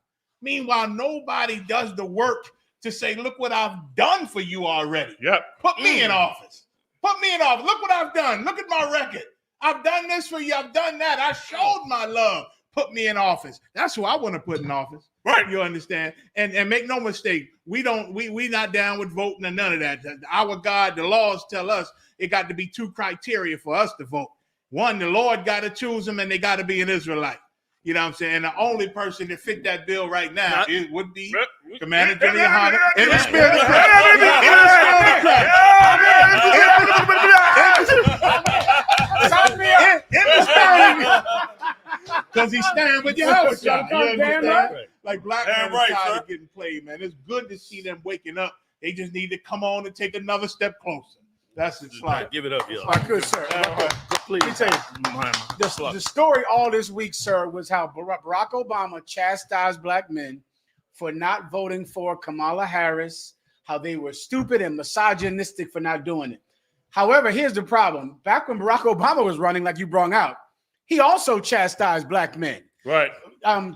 Meanwhile, nobody does the work to say, look what I've done for you already. Yep. Put me in office. Put me in office. Look what I've done. Look at my record. I've done this for you. I've done that. I showed my love. Put me in office. That's who I want to put in office. Right. You understand? And make no mistake, we not down with voting or none of that. Our God, the laws tell us it got to be 2 criteria for us to vote. One, the Lord got to choose them, and they got to be an Israelite. You know what I'm saying? And the only person that fit that bill right now would be Commander General YAHANNA in the spirit of Christ. Because he's standing with YAHUSHUA. Like black men are tired of getting played, man. It's good to see them waking up. They just need to come on and take another step closer. That's it, slide. Give it up, yo. Good, sir. Please. Let me tell you, the story all this week, sir, was how Barack Obama chastised black men for not voting for Kamala Harris, how they were stupid and misogynistic for not doing it. However, here's the problem. Back when Barack Obama was running, like you brought out, he also chastised black men. Right.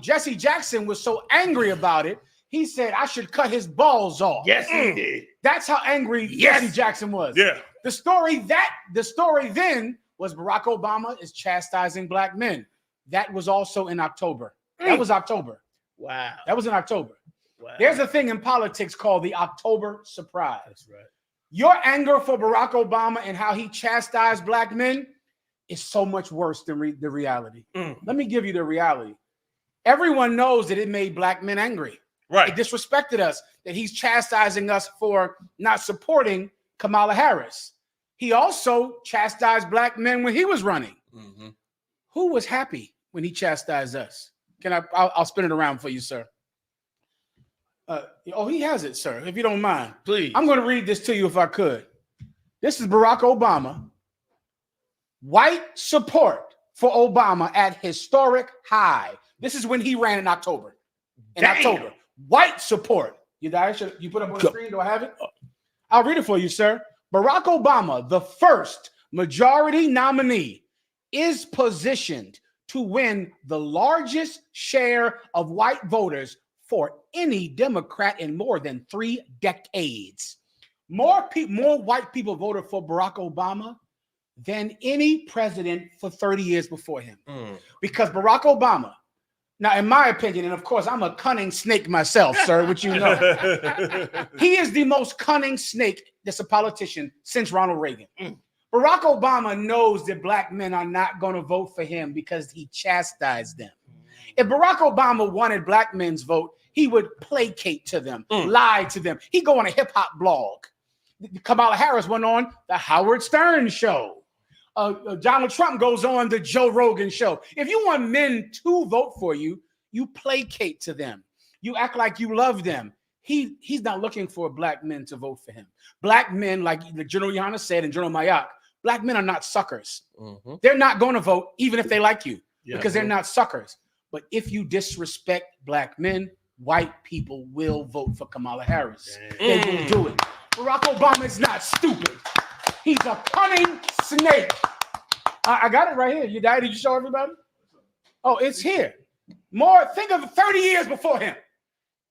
Jesse Jackson was so angry about it, he said, I should cut his balls off. Yes, he did. That's how angry Jesse Jackson was. Yeah. The story then was Barack Obama is chastising black men. That was also in October. That was October. Wow. That was in October. Wow. There's a thing in politics called the October surprise. That's right. Your anger for Barack Obama and how he chastised black men is so much worse than the reality. Let me give you the reality. Everyone knows that it made black men angry. Right. It disrespected us, that he's chastising us for not supporting Kamala Harris. He also chastised black men when he was running. Who was happy when he chastised us? I'll spin it around for you, sir. He has it, sir, if you don't mind. Please. I'm going to read this to you if I could. This is Barack Obama. White support for Obama at historic high. This is when he ran in October. October. White support. You guys, you put up on the screen? Do I have it? I'll read it for you, sir. Barack Obama, the first majority nominee, is positioned to win the largest share of white voters for any Democrat in more than 3 decades. More white people voted for Barack Obama than any president for 30 years before him. Because Barack Obama, now, in my opinion, and of course, I'm a cunning snake myself, sir, which you know. He is the most cunning snake that's a politician since Ronald Reagan. Barack Obama knows that black men are not going to vote for him because he chastised them. If Barack Obama wanted black men's vote, he would placate to them, lie to them. He'd go on a hip-hop blog. Kamala Harris went on the Howard Stern show. Donald Trump goes on the Joe Rogan show. If you want men to vote for you, you placate to them. You act like you love them. He's not looking for black men to vote for him. Black men, like the General YAHANNA said and General YAHUAH, black men are not suckers. They're not going to vote even if they like you because they're not suckers. But if you disrespect black men, white people will vote for Kamala Harris. They will do it. Barack Obama is not stupid. He's a cunning snake. I got it right here. Did you show everybody? Oh, it's here. Think of 30 years before him.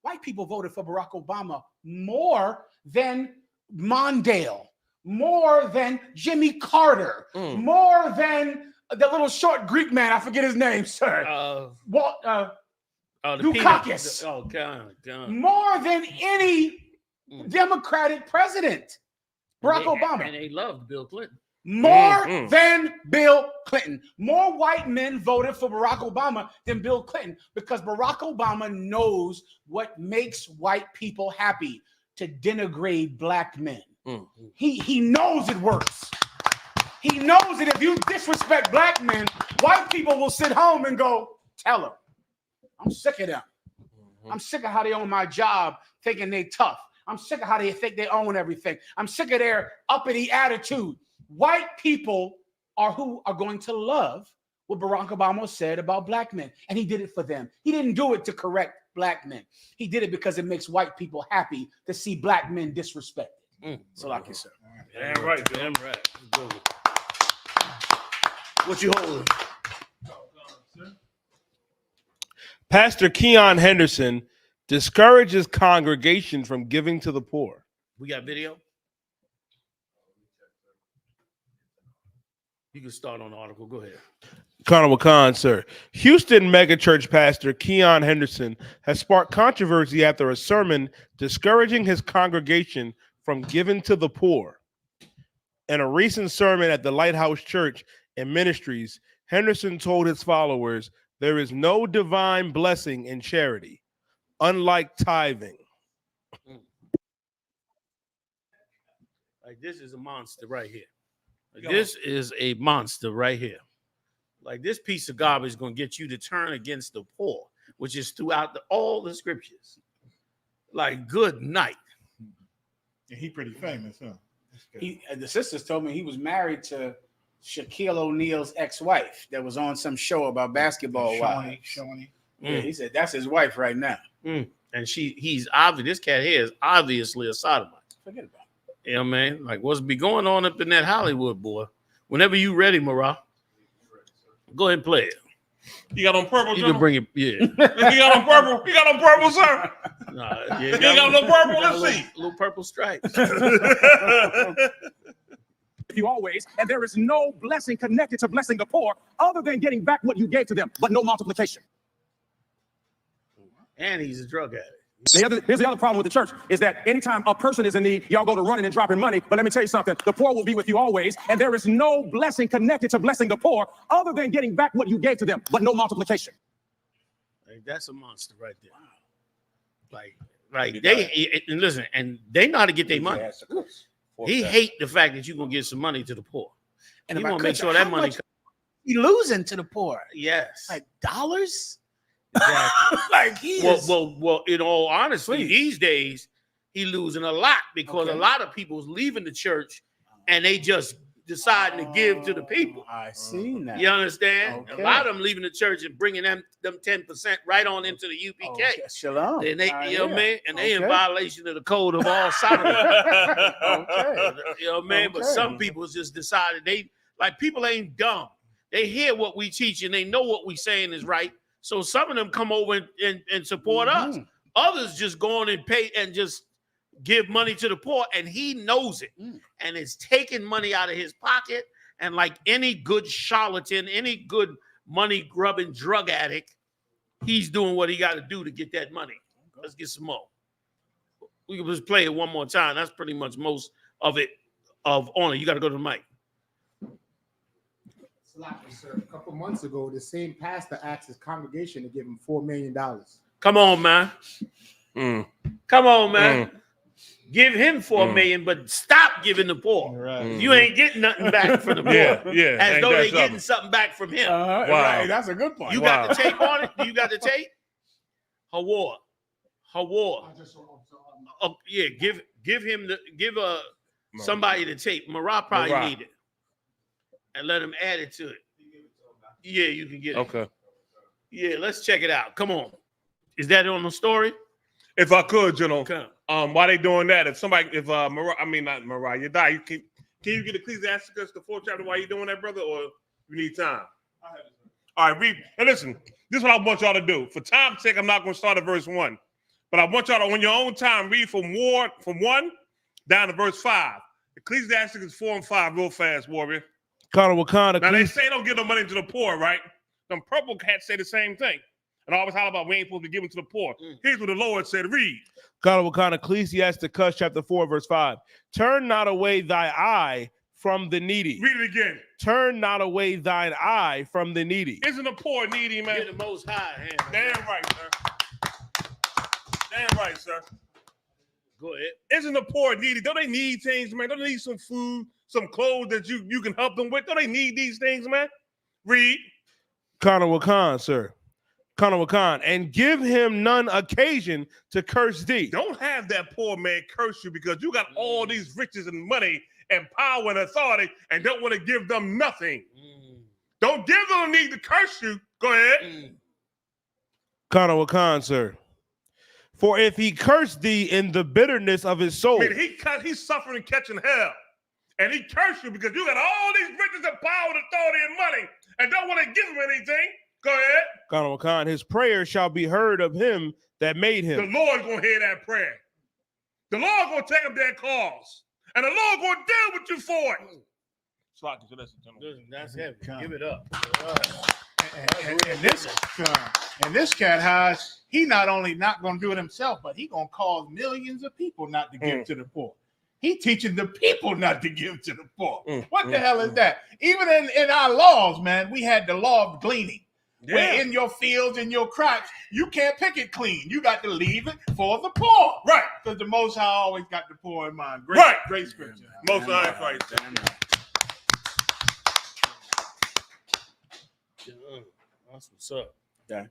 White people voted for Barack Obama more than Mondale, more than Jimmy Carter, more than the little short Greek man. I forget his name, sir. Dukakis. Oh, God. More than any Democratic president. Barack Obama. And they loved Bill Clinton. More than Bill Clinton. More white men voted for Barack Obama than Bill Clinton because Barack Obama knows what makes white people happy, to denigrate black men. He knows it works. He knows that if you disrespect black men, white people will sit home and go, tell them. I'm sick of them. I'm sick of how they own my job thinking they tough. I'm sick of how they think they own everything. I'm sick of their uppity attitude. White people are who are going to love what Barack Obama said about black men. And he did it for them. He didn't do it to correct black men. He did it because it makes white people happy to see black men disrespected. So like you said. Damn right. Damn right. What you holding? Pastor Keon Henderson discourages congregation from giving to the poor. We got video? You can start on the article. Go ahead. Conor Wakan, sir. Houston megachurch pastor Keon Henderson has sparked controversy after a sermon discouraging his congregation from giving to the poor. In a recent sermon at the Lighthouse Church and Ministries, Henderson told his followers, there is no divine blessing in charity, unlike tithing. Like, this is a monster right here. Like, this is a monster right here. Like, this piece of garbage is going to get you to turn against the poor, which is throughout all the scriptures. Like, good night. And he pretty famous, huh? The sisters told me he was married to Shaquille O'Neal's ex-wife that was on some show about basketball. Shawnee. Yeah, he said that's his wife right now. And he's obvious. This cat here is obviously a sodomite. Forget about it. You know what I mean? Like, what's be going on up in that Hollywood, boy? Whenever you ready, Marah, go ahead and play it. You got on purple, You can bring it, yeah. You got on purple. You got on purple, sir. Nah, You got no purple. Let's see. Little purple stripes. You always, and there is no blessing connected to blessing the poor other than getting back what you gave to them, but no multiplication. And he's a drug addict. Here's the other problem with the church is that anytime a person is in need, y'all go to running and dropping money. But let me tell you something, the poor will be with you always, and there is no blessing connected to blessing the poor other than getting back what you gave to them, but no multiplication. Like, that's a monster right there. Like they and listen, and they know how to get their money. He hate the fact that you're gonna give some money to the poor, and he want to make sure that money. He losing to the poor. Yes, like dollars. Exactly. Like he is. Well. In all honesty, these days he losing a lot because a lot of people's leaving the church and they just deciding to give to the people. I seen that. You understand? Okay. A lot of them leaving the church and bringing them 10% right on into the UPK. Okay. Shalom. And they, you know what I mean? And they in Okay. violation of the code of all sodomy. Okay. You know what I mean? But Okay. some people just decided people ain't dumb. They hear what we teach and they know what we saying is right. So some of them come over and support us. Others just go on and pay and just give money to the poor, and he knows it. And it's taking money out of his pocket. And like any good charlatan, any good money grubbing drug addict, he's doing what he got to do to get that money. Let's get some more. We can just play it one more time. That's pretty much most of it. Of honor, you got to go to the mic. Sir, a couple months ago, the same pastor asked his congregation to give him $4 million. Come on, man. Come on, man. Give him $4 million, but stop giving the poor. Right. You ain't getting nothing back from the poor. Yeah. As Ain't though that they getting something? something back from him. Wow. Right, that's a good point. You got the tape on it? Do you got the tape? YAHUAH. Oh, yeah, give somebody the tape. Marah probably need it. And let him add it to it. Yeah, you can get it. Okay. Yeah, let's check it out. Come on. Is that on the story? If I could, while they doing that, not Mariah, you die. Can you get Ecclesiasticus, the 4th chapter, while you doing that, brother, or you need time? All right, read. And listen, this is what I want y'all to do. For time's sake, I'm not going to start at verse 1, but I want y'all to, on your own time, read from 1 down to verse 5. Ecclesiasticus 4 and 5, real fast, warrior. Conor Wakan. Now they say don't give no money to the poor, right? Them purple cats say the same thing. And always holler about we ain't supposed to give them to the poor. Here's what the Lord said, read. Conor Wakan, Ecclesiasticus chapter 4, verse 5. Turn not away thy eye from the needy. Read it again. Turn not away thine eye from the needy. Isn't the poor needy, man? You're the most high hand. Damn right, sir. Damn right, sir. Go ahead. Isn't the poor needy? Don't they need things, man? Don't they need some food, some clothes that you can help them with? Don't they need these things, man? Read. Conor Wakan, sir. Conor Wakan, and give him none occasion to curse thee. Don't have that poor man curse you because you got all these riches and money and power and authority and don't want to give them nothing. Don't give them a need to curse you. Go ahead. Conor Wakan, sir. For if he curse thee in the bitterness of his soul. I mean, he's suffering and catching hell. And he cursed you because you got all these riches and power and authority and money and don't want to give him anything. Go ahead. Conor Wakan, his prayer shall be heard of him that made him. The Lord's going to hear that prayer. The Lord's going to take up their cause. And the Lord's going to deal with you for it. That's heavy. Give it up. And this cat has, he not only not going to do it himself, but he going to cause millions of people not to give to the poor. He teaching the people not to give to the poor. What the hell is that? Even in our laws, man, we had the law of gleaning. Yeah. Where in your fields, in your crops, you can't pick it clean. You got to leave it for the poor. Right. Because the Most High always got the poor in mind. Great, Right. Great scripture. Most High is right. That's what's up. Okay.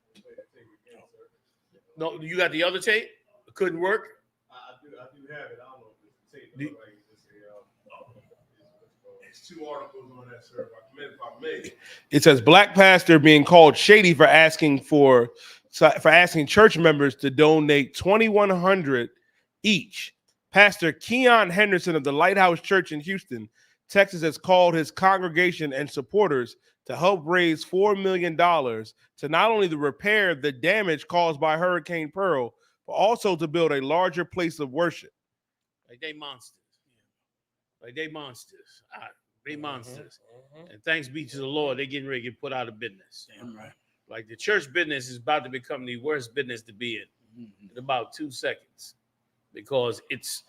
No, you got the other tape? Couldn't work? I do have it. I don't know if it's the tape. It's 2 articles on that, sir. If I may. It says black pastor being called shady for asking church members to donate $2,100 each. Pastor Keon Henderson of the Lighthouse Church in Houston, Texas, has called his congregation and supporters to help raise $4 million to not only to repair the damage caused by Hurricane Pearl, but also to build a larger place of worship. Like they monsters. Like they monsters. They monsters. And thanks be to the Lord, they're getting ready to get put out of business. Damn right. Like the church business is about to become the worst business to be in about 2 seconds because it's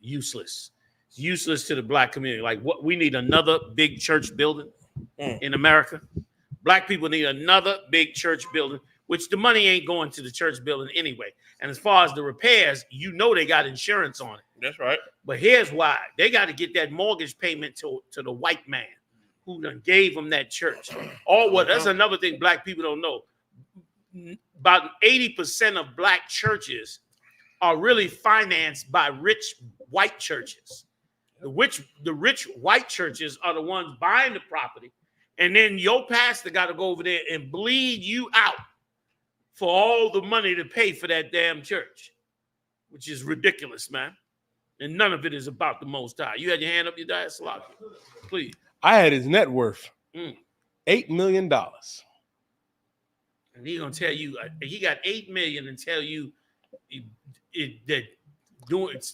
useless. It's useless to the black community. Like what we need another big church building in America. Black people need another big church building, which the money ain't going to the church building anyway. And as far as the repairs, you know they got insurance on it. That's right. But here's why. They got to get that mortgage payment to the white man who done gave them that church. That's another thing black people don't know. About 80% of black churches are really financed by rich white churches. The rich white churches are the ones buying the property. And then your pastor got to go over there and bleed you out for all the money to pay for that damn church, which is ridiculous, man. And none of it is about the Most High. You had your hand up, your diet, Salaki. Please. I had his net worth, $8 million. And he's gonna tell you he got $8 million and tell you that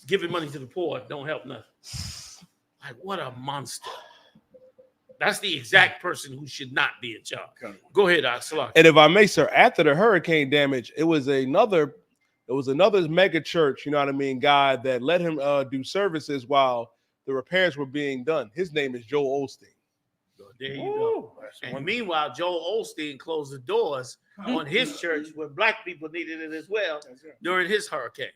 giving money to the poor don't help nothing. Like what a monster! That's the exact person who should not be in charge. Go ahead, Salaki. And if I may, sir, after the hurricane damage, it was another mega church, you know what I mean, guy that let him do services while the repairs were being done. His name is Joel Osteen. There you go. And meanwhile, Joel Osteen closed the doors on his church when black people needed it as well during his hurricane.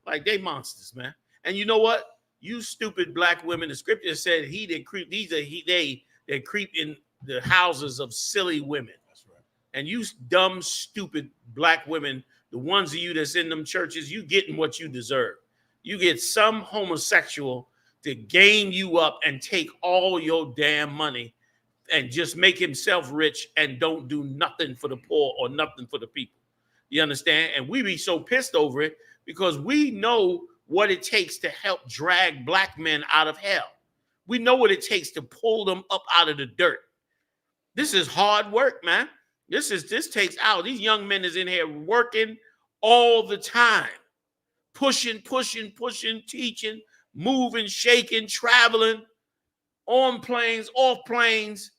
Like they monsters, man. And you know what? You stupid black women. The scripture said he that creep. They that creep in the houses of silly women. That's right. And you dumb, stupid black women, the ones of you that's in them churches, you getting what you deserve. You get some homosexual to game you up and take all your damn money and just make himself rich and don't do nothing for the poor or nothing for the people. You understand? And we be so pissed over it because we know what it takes to help drag black men out of hell. We know what it takes to pull them up out of the dirt. This is hard work, man. This takes out. These young men is in here working all the time, pushing, teaching, moving, shaking, traveling, on planes, off planes,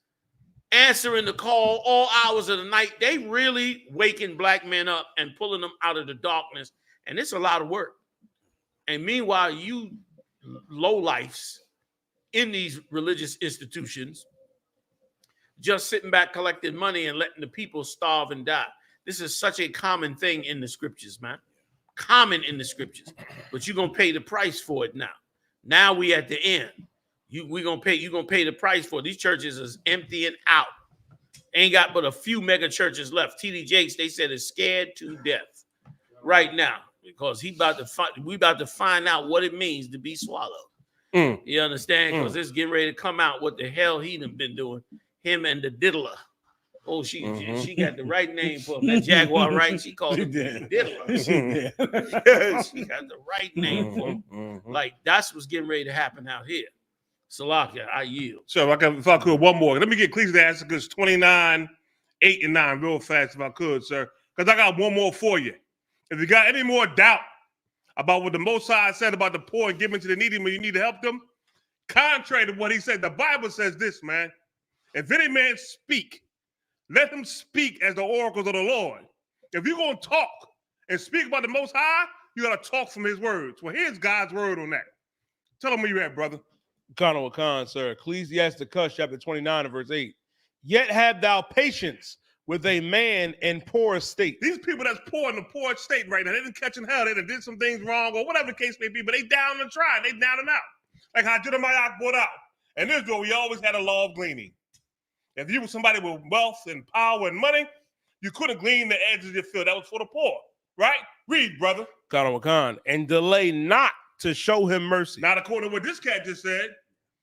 answering the call all hours of the night. They really waking black men up and pulling them out of the darkness. And it's a lot of work. And meanwhile, you lowlifes in these religious institutions just sitting back collecting money and letting the people starve and die. This is such a common thing in the scriptures, man. Common in the scriptures. But you're going to pay the price for it now. Now we at the end. You're going to pay the price for it. These churches is emptying out. Ain't got but a few mega churches left. T.D. Jakes, they said, is scared to death right now because we about to find out what it means to be swallowed. You understand? Because it's getting ready to come out what the hell he done been doing. Him and the diddler. Oh, she got the right name for him. That Jaguar, right? She called him the diddler. She got the right name for him. Like, that's what's getting ready to happen out here. Salakia, I yield. So if I could, one more. Let me get Ecclesiasticus 29, 8 and 9 real fast if I could, sir. Because I got one more for you. If you got any more doubt about what the Most High said about the poor and giving to the needy when you need to help them, Contrary to what he said, the Bible says this, man. If any man speak, let him speak as the oracles of the Lord. If you're going to talk and speak about the Most High, you got to talk from his words. Well, here's God's word on that. Tell him where you're at, brother. Khan, sir. Ecclesiasticus chapter 29 and verse 8. Yet have thou patience with a man in poor estate. These people that's poor in the poor state right now, they didn't catch in hell, they done did some things wrong or whatever the case may be, but they down and try, they down and out. Like how Jeremiah brought out. In Israel, we always had a law of gleaning. If you were somebody with wealth and power and money, you couldn't glean the edges of your field. That was for the poor, right? Read, brother. Khan, and delay not to show him mercy. Not according to what this cat just said.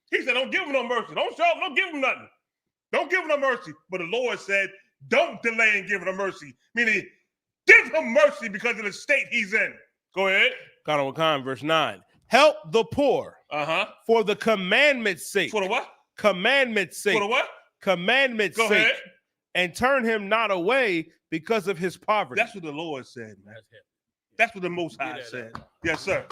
He said, don't give him no mercy. Don't show him, don't give him nothing. Don't give him no mercy. But the Lord said, don't delay in giving him mercy. Meaning, give him mercy because of the state he's in. Go ahead. Khan, verse 9. Help the poor for the commandment's sake. For the what? Commandment's sake. For the what? Commandment's Go sake. ahead. And turn him not away because of his poverty. That's what the Lord said, man. That's what the Most High said. Yes, sir.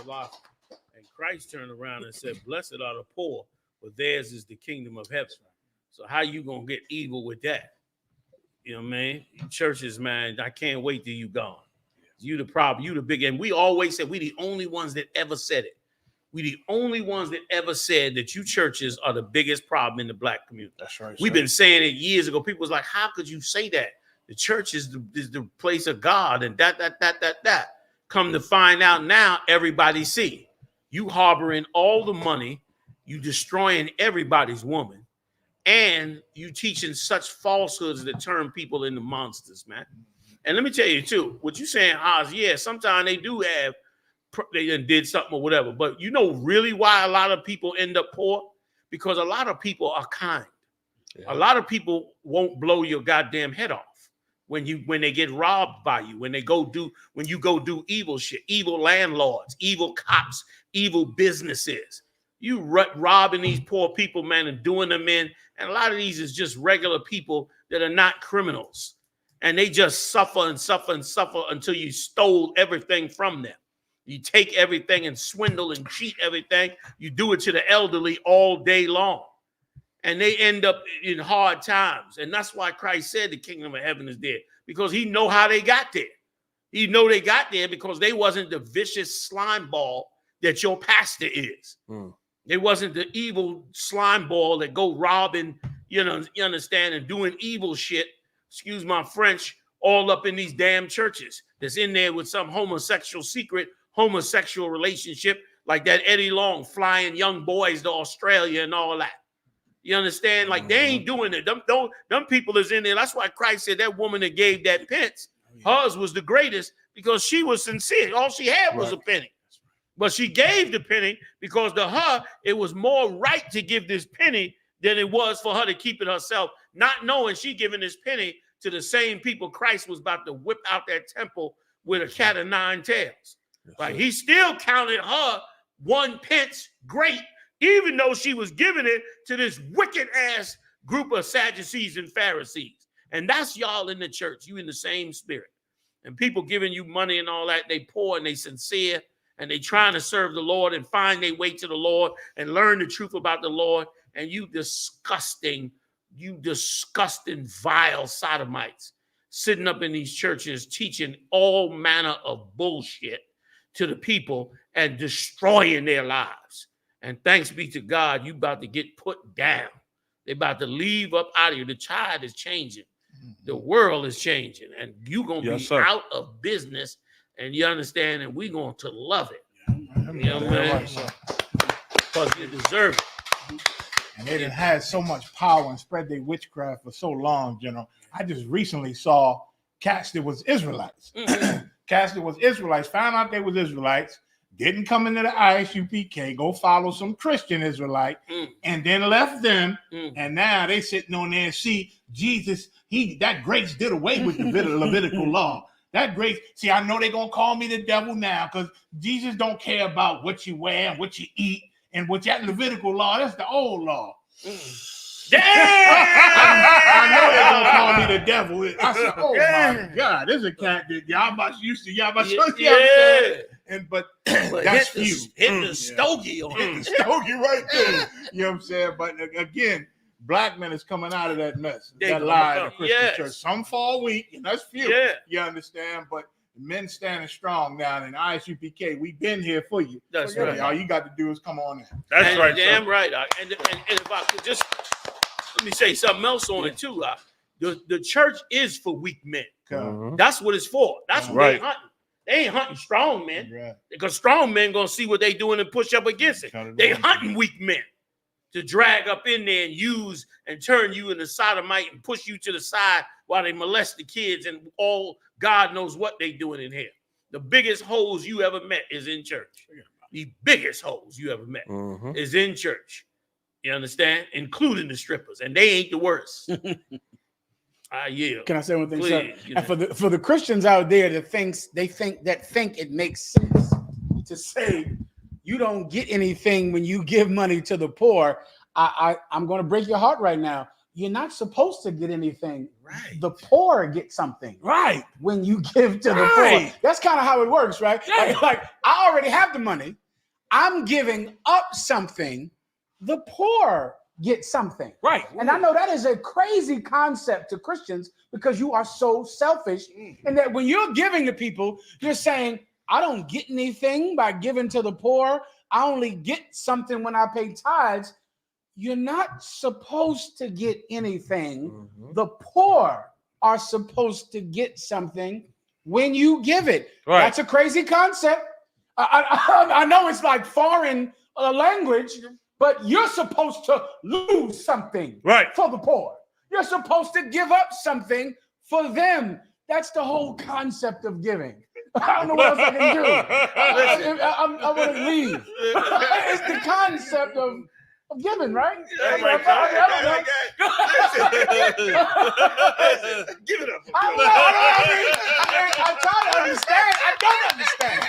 And Christ turned around and said, blessed are the poor, for theirs is the kingdom of heaven. So how you going to get evil with that? You know what I mean? Churches, man, I can't wait till you gone. You the problem. You the big. And we always said we the only ones that ever said it. We the only ones that ever said that you churches are the biggest problem in the black community. That's right. We've been saying it years ago. People was like, how could you say that? The church is the place of God and that. Come to find out now, everybody see. You harboring all the money, you destroying everybody's woman, and you teaching such falsehoods that turn people into monsters, man. And let me tell you too, what you saying, Oz, yeah, sometimes they do have, they done did something or whatever, but you know really why a lot of people end up poor? Because a lot of people are kind. Yeah. A lot of people won't blow your goddamn head off when they get robbed by you, when you go do evil shit, evil landlords, evil cops, evil businesses. You robbing these poor people, man, and doing them in, and a lot of these is just regular people that are not criminals. And they just suffer and suffer and suffer until you stole everything from them. You take everything and swindle and cheat everything. You do it to the elderly all day long. And they end up in hard times. And that's why Christ said the kingdom of heaven is there. Because he know how they got there. He know they got there because they wasn't the vicious slime ball that your pastor is. They wasn't the evil slime ball that go robbing, you understand, and doing evil shit, excuse my French, all up in these damn churches that's in there with some secret homosexual relationship like that Eddie Long flying young boys to Australia and all that. You understand? Like they ain't doing it. Them people is in there. That's why Christ said that woman that gave that pence, hers was the greatest because she was sincere. All she had was a penny. But she gave the penny because to her, it was more right to give this penny than it was for her to keep it herself, not knowing she giving this penny to the same people Christ was about to whip out that temple with a cat of nine tails. Right? He still counted her 1 pence great, even though she was giving it to this wicked ass group of Sadducees and Pharisees. And that's y'all in the church. You in the same spirit. And people giving you money and all that, they poor and they sincere and they trying to serve the Lord and find their way to the Lord and learn the truth about the Lord. And you disgusting vile sodomites sitting up in these churches teaching all manner of bullshit to the people and destroying their lives. And thanks be to God, you about to get put down. They about to leave up out of here. The tide is changing. The world is changing. And you're going to be out of business. And you understand, and we're going to love it. You know what I mean? Because you deserve it. And they done had so much power and spread their witchcraft for so long, General. I just recently saw cats that was Israelites. Cats that was Israelites, found out they was Israelites, didn't come into the I.S.U.P.K, go follow some Christian Israelite, and then left them. And now they sitting on there and see Jesus, that grace did away with the Levitical law. That grace, see, I know they're going to call me the devil now because Jesus don't care about what you wear and what you eat and what that Levitical law, that's the old law. Damn! I know they're going to call me the devil. I said, oh my God, this is a cat that y'all about used to, y'all about yeah. And but That's hit few. the stogie on Hit him. the stogie right there. You know what I'm saying? But again, black men is coming out of that mess. They That gonna lie in the come. Christian Yes. church. Some fall weak, and that's few. Yeah. You understand? But men standing strong now in I.S.U.P.K. We've been here for you. That's So, right. All you got to do is come on in. That's right. Damn son. right. And if I could just let me say something else on it too. The church is for weak men. That's what it's for. That's what Right. they hunting. They ain't hunting strong men. Right. Because strong men gonna see what they doing and push up against it. They hunting weak men to drag up in there and use and turn you into sodomite and push you to the side while they molest the kids and all God knows what they doing in here. The biggest holes you ever met is in church. The biggest holes you ever met is in church. You understand? Including the strippers, and they ain't the worst. I yield. Can I say one thing, Please, sir? you And for the Christians out there that think it makes sense to say you don't get anything when you give money to the poor, I'm going to break your heart right now. You're not supposed to get anything. Right. The poor get something. Right. When you give to the poor. That's kind of how it works, right? Yeah. Like I already have the money. I'm giving up something. The poor get something. Right. And I know that is a crazy concept to Christians because you are so selfish. And that when you're giving to people, you're saying, I don't get anything by giving to the poor. I only get something when I pay tithes. You're not supposed to get anything. The poor are supposed to get something when you give it. Right. That's a crazy concept. I know it's like foreign language, but you're supposed to lose something for the poor. You're supposed to give up something for them. That's the whole concept of giving. I don't know what else I can do. I want to leave. It's the concept of giving, right? Give it up. I try to understand. I don't understand.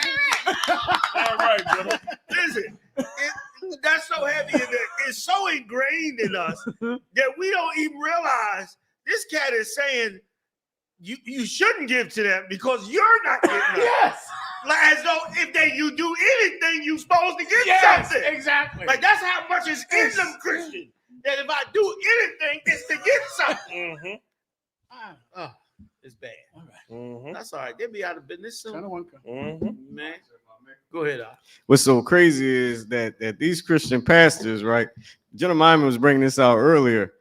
All right, brother. Listen, that's so heavy in there. It's so ingrained in us that we don't even realize this cat is saying you shouldn't give to them because you're not getting them. Yes. Like as though if you do anything, you're supposed to get something. Exactly. Like that's how much is in them Christian. That if I do anything, it's to get something. Oh, it's bad. All right. That's all right. They'll be out of business soon. Man. Go ahead, Al. What's so crazy is that these Christian pastors, right? General Myman was bringing this out earlier.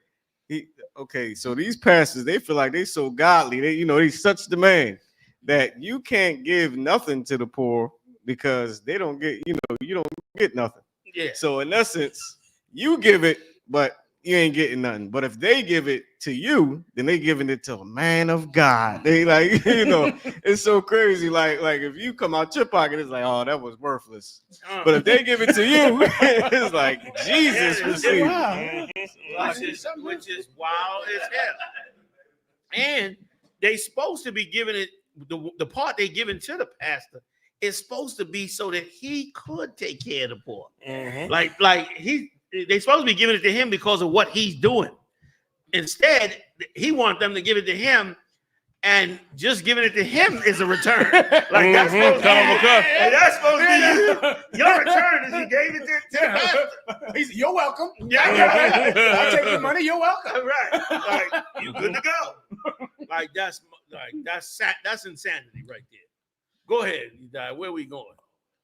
So these pastors, they feel like they so godly. They such demand that you can't give nothing to the poor because they don't get, you don't get nothing. Yeah. So in essence, you give it, but you ain't getting nothing. But if they give it to you, then they giving it to a man of God. They like, it's so crazy. Like if you come out your pocket, it's like, oh, that was worthless. But if they give it to you, it's like Jesus received. Which is wild as hell. And they supposed to be giving it, the part they giving to the pastor is supposed to be so that he could take care of the poor. They supposed to be giving it to him because of what he's doing. Instead, he wants them to give it to him, and just giving it to him is a return. Like that's supposed to be your return is he gave it to the pastor. You're welcome. Yeah. I'll take your money. You're welcome. Right. Like you good to go. That's insanity right there. Go ahead, where are we going?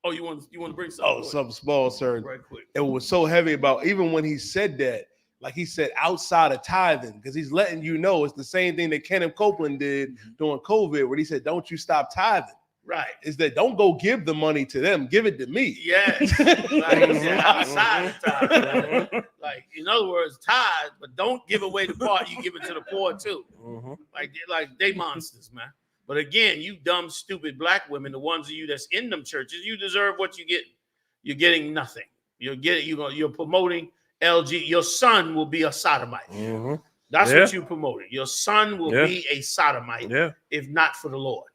Oh, you want to bring something? Oh, something small, sir. Right quick. It was so heavy about even when he said that, like he said outside of tithing, because he's letting you know it's the same thing that Kenneth Copeland did during COVID, where he said, "Don't you stop tithing." Right. Is that don't go give the money to them, give it to me. Yes. Outside of tithe. Like in other words, tithe, but don't give away the part you give it to the poor too. Like they monsters, man. But again, you dumb, stupid black women, the ones of you that's in them churches, you deserve what you get. You're getting nothing. You're promoting LG. Your son will be a sodomite. That's what you promoted. Your son will be a sodomite if not for the Lord.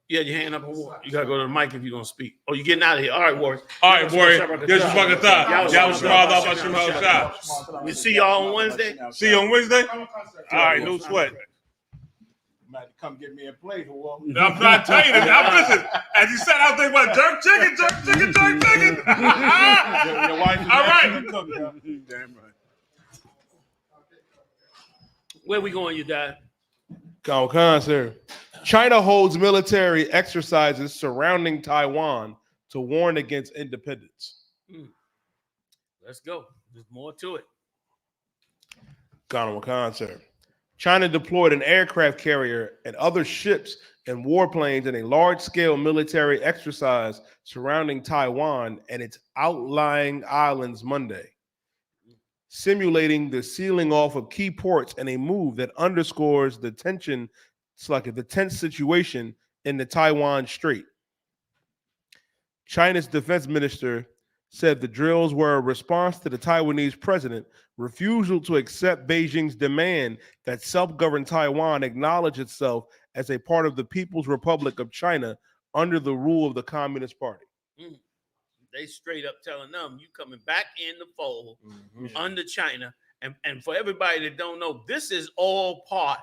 You had your hand up. You gotta go to the mic if you're gonna speak. Oh, you're getting out of here. All right, Warrior. All right, Warrior. We see y'all on Wednesday. See you on Wednesday. All right, no sweat. Might come get me a plate, whore. I'm trying to tell you this. Listen, as you said, I was thinking about jerk chicken. Your wife is all right. Cook, damn right. Where we going, you dad? Sir. China holds military exercises surrounding Taiwan to warn against independence. Let's go. There's more to it. Sir. China deployed an aircraft carrier and other ships and warplanes in a large-scale military exercise surrounding Taiwan and its outlying islands Monday, simulating the sealing off of key ports in a move that underscores the tension. It's like the tense situation in the Taiwan Strait. China's defense minister said the drills were a response to the Taiwanese president's refusal to accept Beijing's demand that self-governed Taiwan acknowledge itself as a part of the People's Republic of China under the rule of the Communist Party. They straight up telling them, you coming back in the fold under China. And for everybody that don't know, this is all part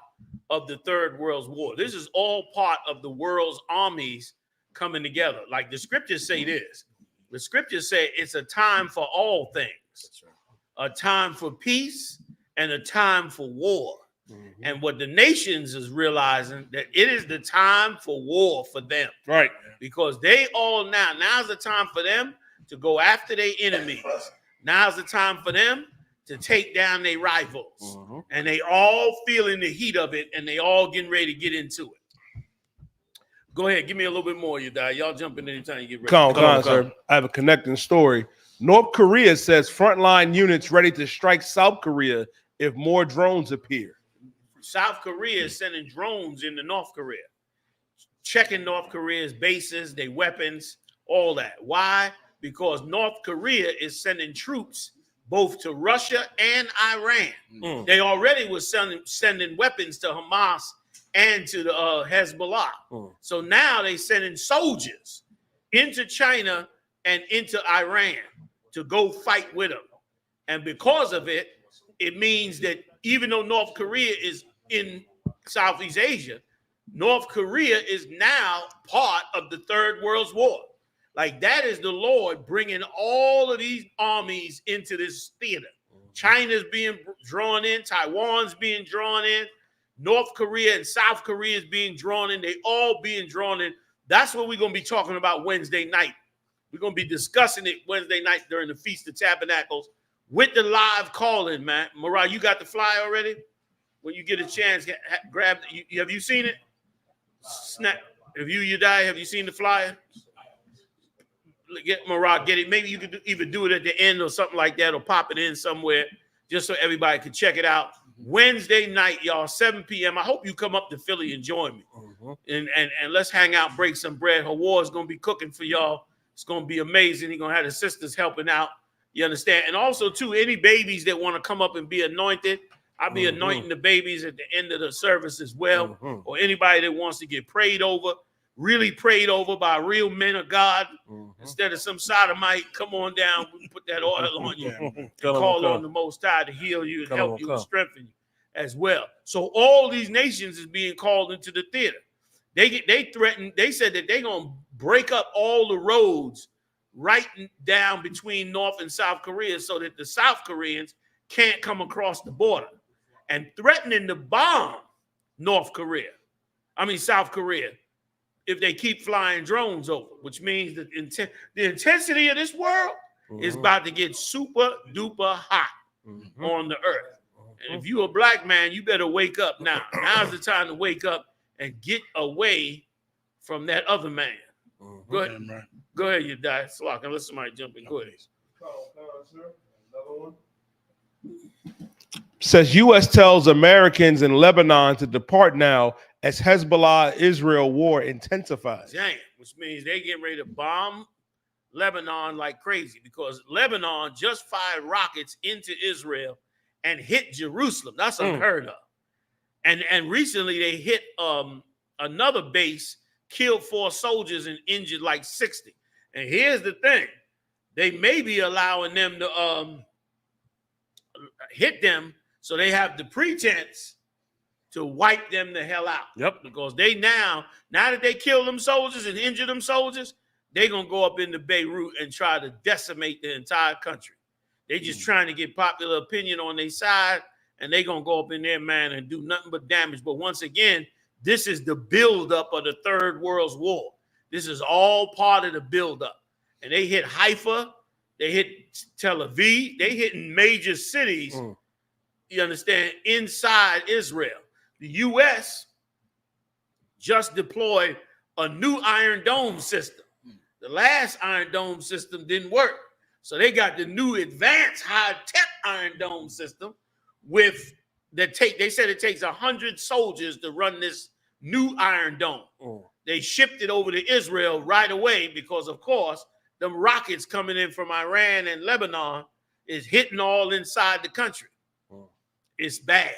of the Third World War. This is all part of the world's armies coming together. Like the scriptures say this. The scriptures say it's a time for all things. That's right. A time for peace and a time for war. And what the nations is realizing that it is the time for war for them. Right. Because they all now's the time for them to go after their enemies. Now's the time for them to take down their rivals. And they all feeling the heat of it and they all getting ready to get into it. Go ahead, give me a little bit more, you die. Y'all jump in anytime you get ready. Come on, sir. I have a connecting story. North Korea says frontline units ready to strike South Korea if more drones appear. South Korea is sending drones into North Korea, checking North Korea's bases, their weapons, all that. Why? Because North Korea is sending troops both to Russia and Iran. They already was sending weapons to Hamas and to the Hezbollah. So now they sending soldiers into China and into Iran to go fight with them. And because of it, it means that even though North Korea is in Southeast Asia, North Korea is now part of the Third World War. Like that is the Lord bringing all of these armies into this theater. China's being drawn in, Taiwan's being drawn in, North Korea and South Korea is being drawn in. They all being drawn in. That's what we're going to be talking about Wednesday night. We're going to be discussing it Wednesday night during the Feast of Tabernacles with the live call-in, man. Mariah, you got the flyer already? When you get a chance, grab it. Have you seen it? Snap. Have you seen the flyer? Get Mariah, get it. Maybe you could even do it at the end or something like that, or pop it in somewhere just so everybody can check it out. Wednesday night, y'all, 7 p.m. I hope you come up to Philly and join me. And let's hang out, break some bread. Hawah is going to be cooking for y'all. It's going to be amazing. He's going to have the sisters helping out. You understand? And also, too, any babies that want to come up and be anointed, I'll be anointing the babies at the end of the service as well. Or anybody that wants to get prayed over, really prayed over by real men of God, instead of some sodomite, come on down, put that oil on you, and call on the Most High to heal you and help you and strengthen you as well. So all these nations is being called into the theater. They threatened, they said that they're going to break up all the roads right down between North and South Korea so that the South Koreans can't come across the border, and threatening to bomb South Korea if they keep flying drones over, which means that the intensity of this world is about to get super duper hot on the earth. And if you're a black man, you better wake up now. Now's the time to wake up and get away from that other man. Go ahead. Go ahead, you die. Slock, unless somebody jump in. Go ahead. Says U.S. tells Americans in Lebanon to depart now as Hezbollah-Israel war intensifies. Damn, which means they getting ready to bomb Lebanon like crazy, because Lebanon just fired rockets into Israel and hit Jerusalem. That's unheard of. And recently they hit another base, killed 4 soldiers and injured like 60. And here's the thing. They may be allowing them to hit them so they have the pretense to wipe them the hell out. Yep. Because they now that they kill them soldiers and injure them soldiers, they're going to go up into Beirut and try to decimate the entire country. They just trying to get popular opinion on their side, and they're going to go up in there, man, and do nothing but damage. But once again, this is the buildup of the Third World War. This is all part of the buildup. And they hit Haifa, they hit Tel Aviv, they hit major cities, you understand, inside Israel. The U.S. just deployed a new Iron Dome system. The last Iron Dome system didn't work. So they got the new advanced high-tech Iron Dome system with they said it takes 100 soldiers to run this new Iron Dome. They shipped it over to Israel right away because, of course, them rockets coming in from Iran and Lebanon is hitting all inside the country. It's bad.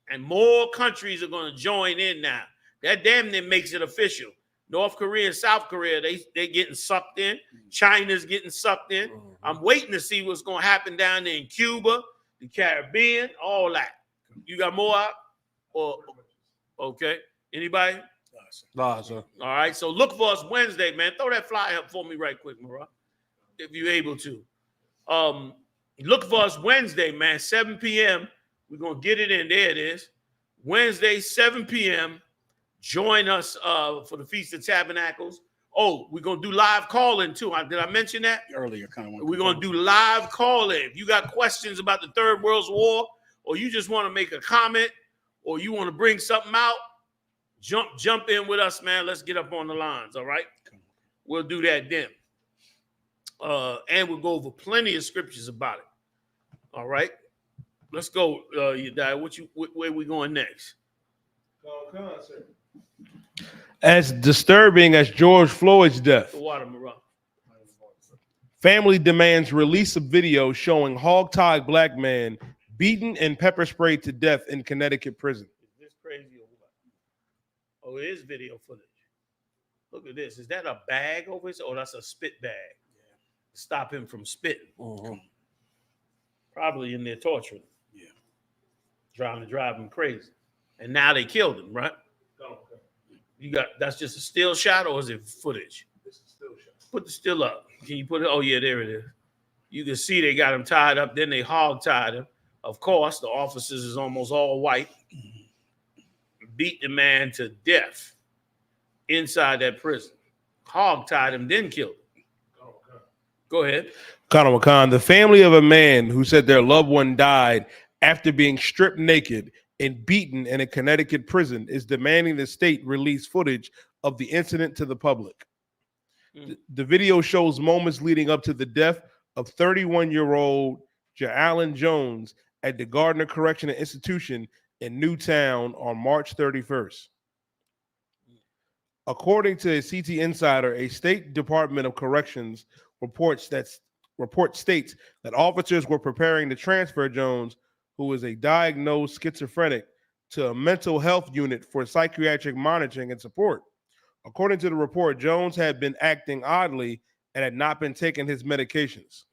And more countries are going to join in now. That damn near makes it official. North Korea and South Korea, they getting sucked in. China's getting sucked in. I'm waiting to see what's going to happen down there in Cuba, the Caribbean, all that. You got more out? Or okay. Anybody? Nah, sir. All right. So look for us Wednesday, man. Throw that flyer up for me right quick, Mara, if you're able to. Look for us Wednesday, man. 7 p.m. We're going to get it in. There it is. Wednesday, 7 p.m. Join us for the Feast of Tabernacles. Oh, we're going to do live call-in, too. Did I mention that? Earlier, kind of. We're going to do live call-in. If you got questions about the Third World War, or you just want to make a comment, or you want to bring something out, jump in with us, man. Let's get up on the lines, all right? We'll do that then. And we'll go over plenty of scriptures about it. All right? Let's go, Yadai. Where we going next? As disturbing as George Floyd's death, family demands release of video showing hog-tied black man beaten and pepper sprayed to death in Connecticut prison. Is this crazy or what? Oh, it is video footage. Look at this. Is that a bag over his? Oh, that's a spit bag. Yeah. Stop him from spitting. Probably in there torturing him. Yeah. Trying to drive him crazy. And now they killed him, right? You got that's just a still shot, or is it footage? It's a still shot. Put the still up. Can you put it? Oh, yeah, there it is. You can see they got him tied up, then they hog tied him. Of course, the officers is almost all white. Beat the man to death inside that prison. Hog tied him, then killed him. Go ahead. Conor McCon, the family of a man who said their loved one died after being stripped naked and beaten in a Connecticut prison is demanding the state release footage of the incident to the public. The video shows moments leading up to the death of 31-year-old Ja'Allen Jones at the Gardner Correctional Institution in Newtown on March 31st. According to a CT Insider, a State Department of Corrections report states that officers were preparing to transfer Jones, who is a diagnosed schizophrenic, to a mental health unit for psychiatric monitoring and support. According to the report, Jones had been acting oddly and had not been taking his medications.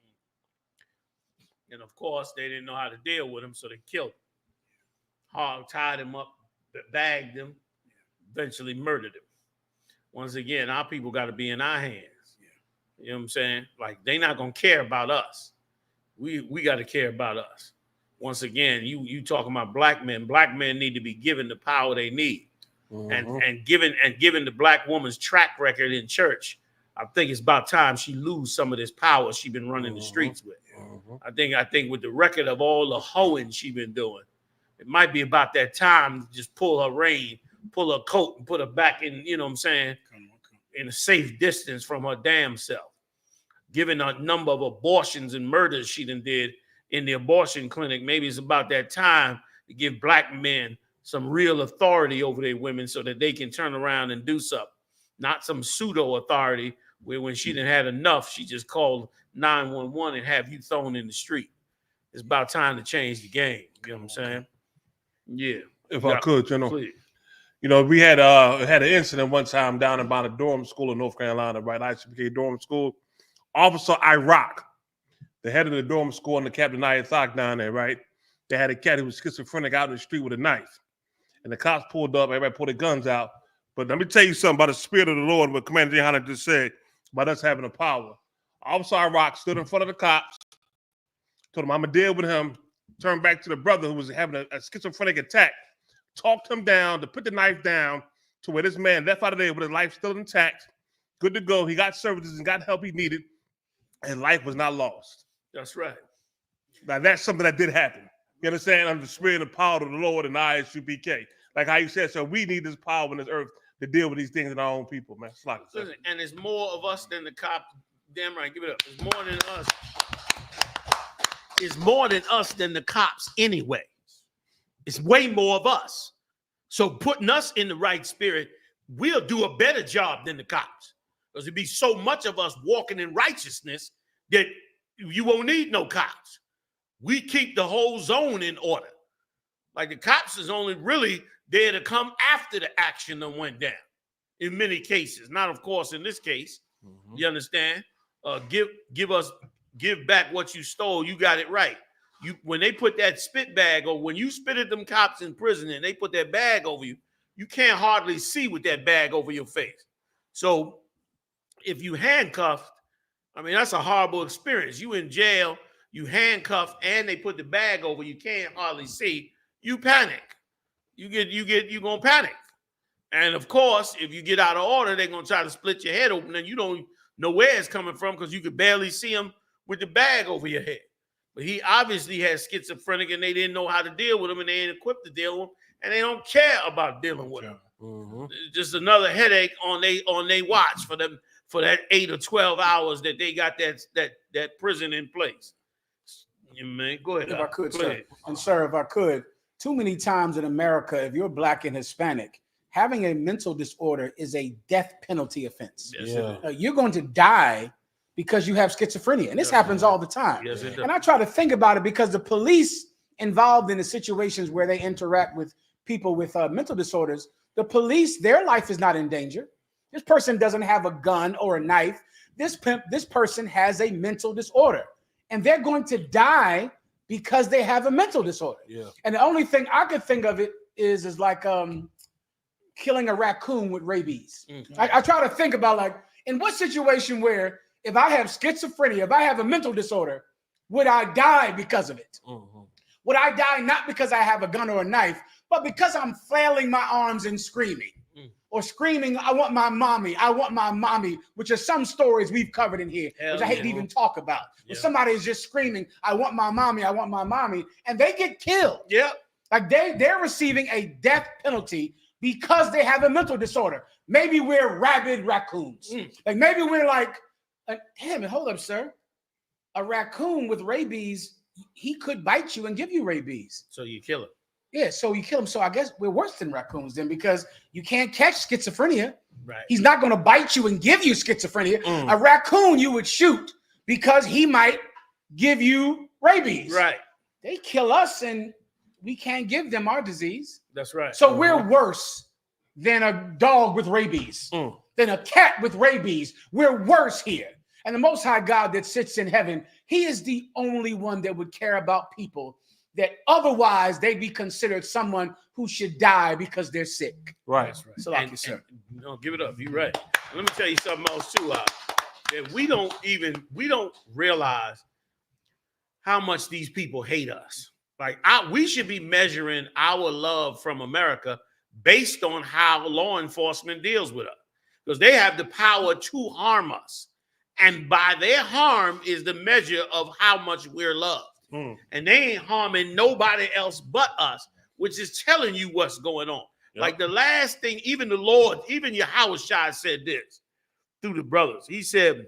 And of course, they didn't know how to deal with him, so they killed him. Hog tied him up, bagged him, eventually murdered him. Once again, our people got to be in our hands. You know what I'm saying? Like, they not going to care about us. We got to care about us. Once again, you talking about black men. Black men need to be given the power they need. And given the black woman's track record in church, I think it's about time she lose some of this power she been running the streets with. I think with the record of all the hoeing she been doing, it might be about that time to just pull her rein, pull her coat, and put her back in, you know what I'm saying, in a safe distance from her damn self. Given a number of abortions and murders she done did in the abortion clinic, maybe it's about that time to give black men some real authority over their women so that they can turn around and do something. Not some pseudo authority where when she done had enough, she just called 911 and have you thrown in the street. It's about time to change the game. You know what I'm saying? Yeah. If I could, please. You know, we had an incident one time down about a dorm school in North Carolina, right? I.S.U.P.K dorm school. Officer I.R.O.C, the head of the dorm school, and the captain I.S.U.K down there, right? They had a cat who was schizophrenic out in the street with a knife. and the cops pulled up. Everybody pulled their guns out. But let me tell you something about the Spirit of the Lord, what Commander YAHANNA just said about us having the power. Officer Iraq stood in front of the cops, told him, I'm going to deal with him, turned back to the brother who was having a schizophrenic attack, talked him down to put the knife down to where this man left out of there with his life still intact, good to go. He got services and got help he needed, and life was not lost. That's right. Now, that's something that did happen. You understand? Under the Spirit and power of the Lord and I.S.U.P.K. Like how you said, so we need this power in this earth to deal with these things in our own people, man. Listen, and it's more of us than the cops. Damn right, give it up. It's more than us. It's more than us than the cops anyway. It's way more of us. So putting us in the right spirit, we'll do a better job than the cops. Because there'll be so much of us walking in righteousness that you won't need no cops. We keep the whole zone in order. Like the cops is only really there to come after the action that went down in many cases. Not, of course, in this case. You understand? Give back what you stole. You got it right. When they put that spit bag, or when you spit at them cops in prison and they put that bag over you, you can't hardly see with that bag over your face. So if you handcuffed, I mean, that's a horrible experience. You in jail, you handcuffed, and they put the bag over, you can't hardly see. You panic. You're gonna panic. And of course, if you get out of order, they're gonna try to split your head open, and you don't know where it's coming from because you could barely see him with the bag over your head. But he obviously has schizophrenic, and they didn't know how to deal with him, and they ain't equipped to deal with him, and they don't care about dealing with him. Just another headache on they watch for them for that 8 or 12 hours that they got that prison in place. Man, go ahead. If I could, go sir. ahead. And sir, if I could, too many times in America, if you're Black and Hispanic, having a mental disorder is a death penalty offense. Yes, You're going to die because you have schizophrenia. And this happens all the time. Yes, it does. And I try to think about it because the police involved in the situations where they interact with people with mental disorders, the police, their life is not in danger. This person doesn't have a gun or a knife. This person has a mental disorder, and they're going to die because they have a mental disorder. And the only thing I could think of it is like killing a raccoon with rabies. I try to think about, like, in what situation where if I have schizophrenia, if I have a mental disorder, would I die because of it? Would I die not because I have a gun or a knife, but because I'm flailing my arms and screaming? Or screaming, I want my mommy, I want my mommy, which are some stories we've covered in here, which I hate to even talk about. But somebody is just screaming, I want my mommy, I want my mommy, and they get killed. Like they're receiving a death penalty because they have a mental disorder. Maybe we're rabid raccoons. Like maybe we're like, damn it, hold up, sir. A raccoon with rabies, he could bite you and give you rabies. So you kill him. Yeah, so you kill him. So I guess we're worse than raccoons then, because you can't catch schizophrenia. Right. He's not going to bite you and give you schizophrenia. A raccoon you would shoot because he might give you rabies. Right. They kill us and we can't give them our disease. That's right. So we're worse than a dog with rabies, than a cat with rabies. We're worse here. And the Most High God that sits in heaven, he is the only one that would care about people that otherwise they'd be considered someone who should die because they're sick. Right. That's right. So like you, sir. No, give it up. You're right. And let me tell you something else too. That we don't realize how much these people hate us. Like we should be measuring our love from America based on how law enforcement deals with us, because they have the power to harm us, and by their harm is the measure of how much we're loved. And they ain't harming nobody else but us, which is telling you what's going on. Like the last thing, even the Lord, even YAHUSHUA said this through the brothers. He said,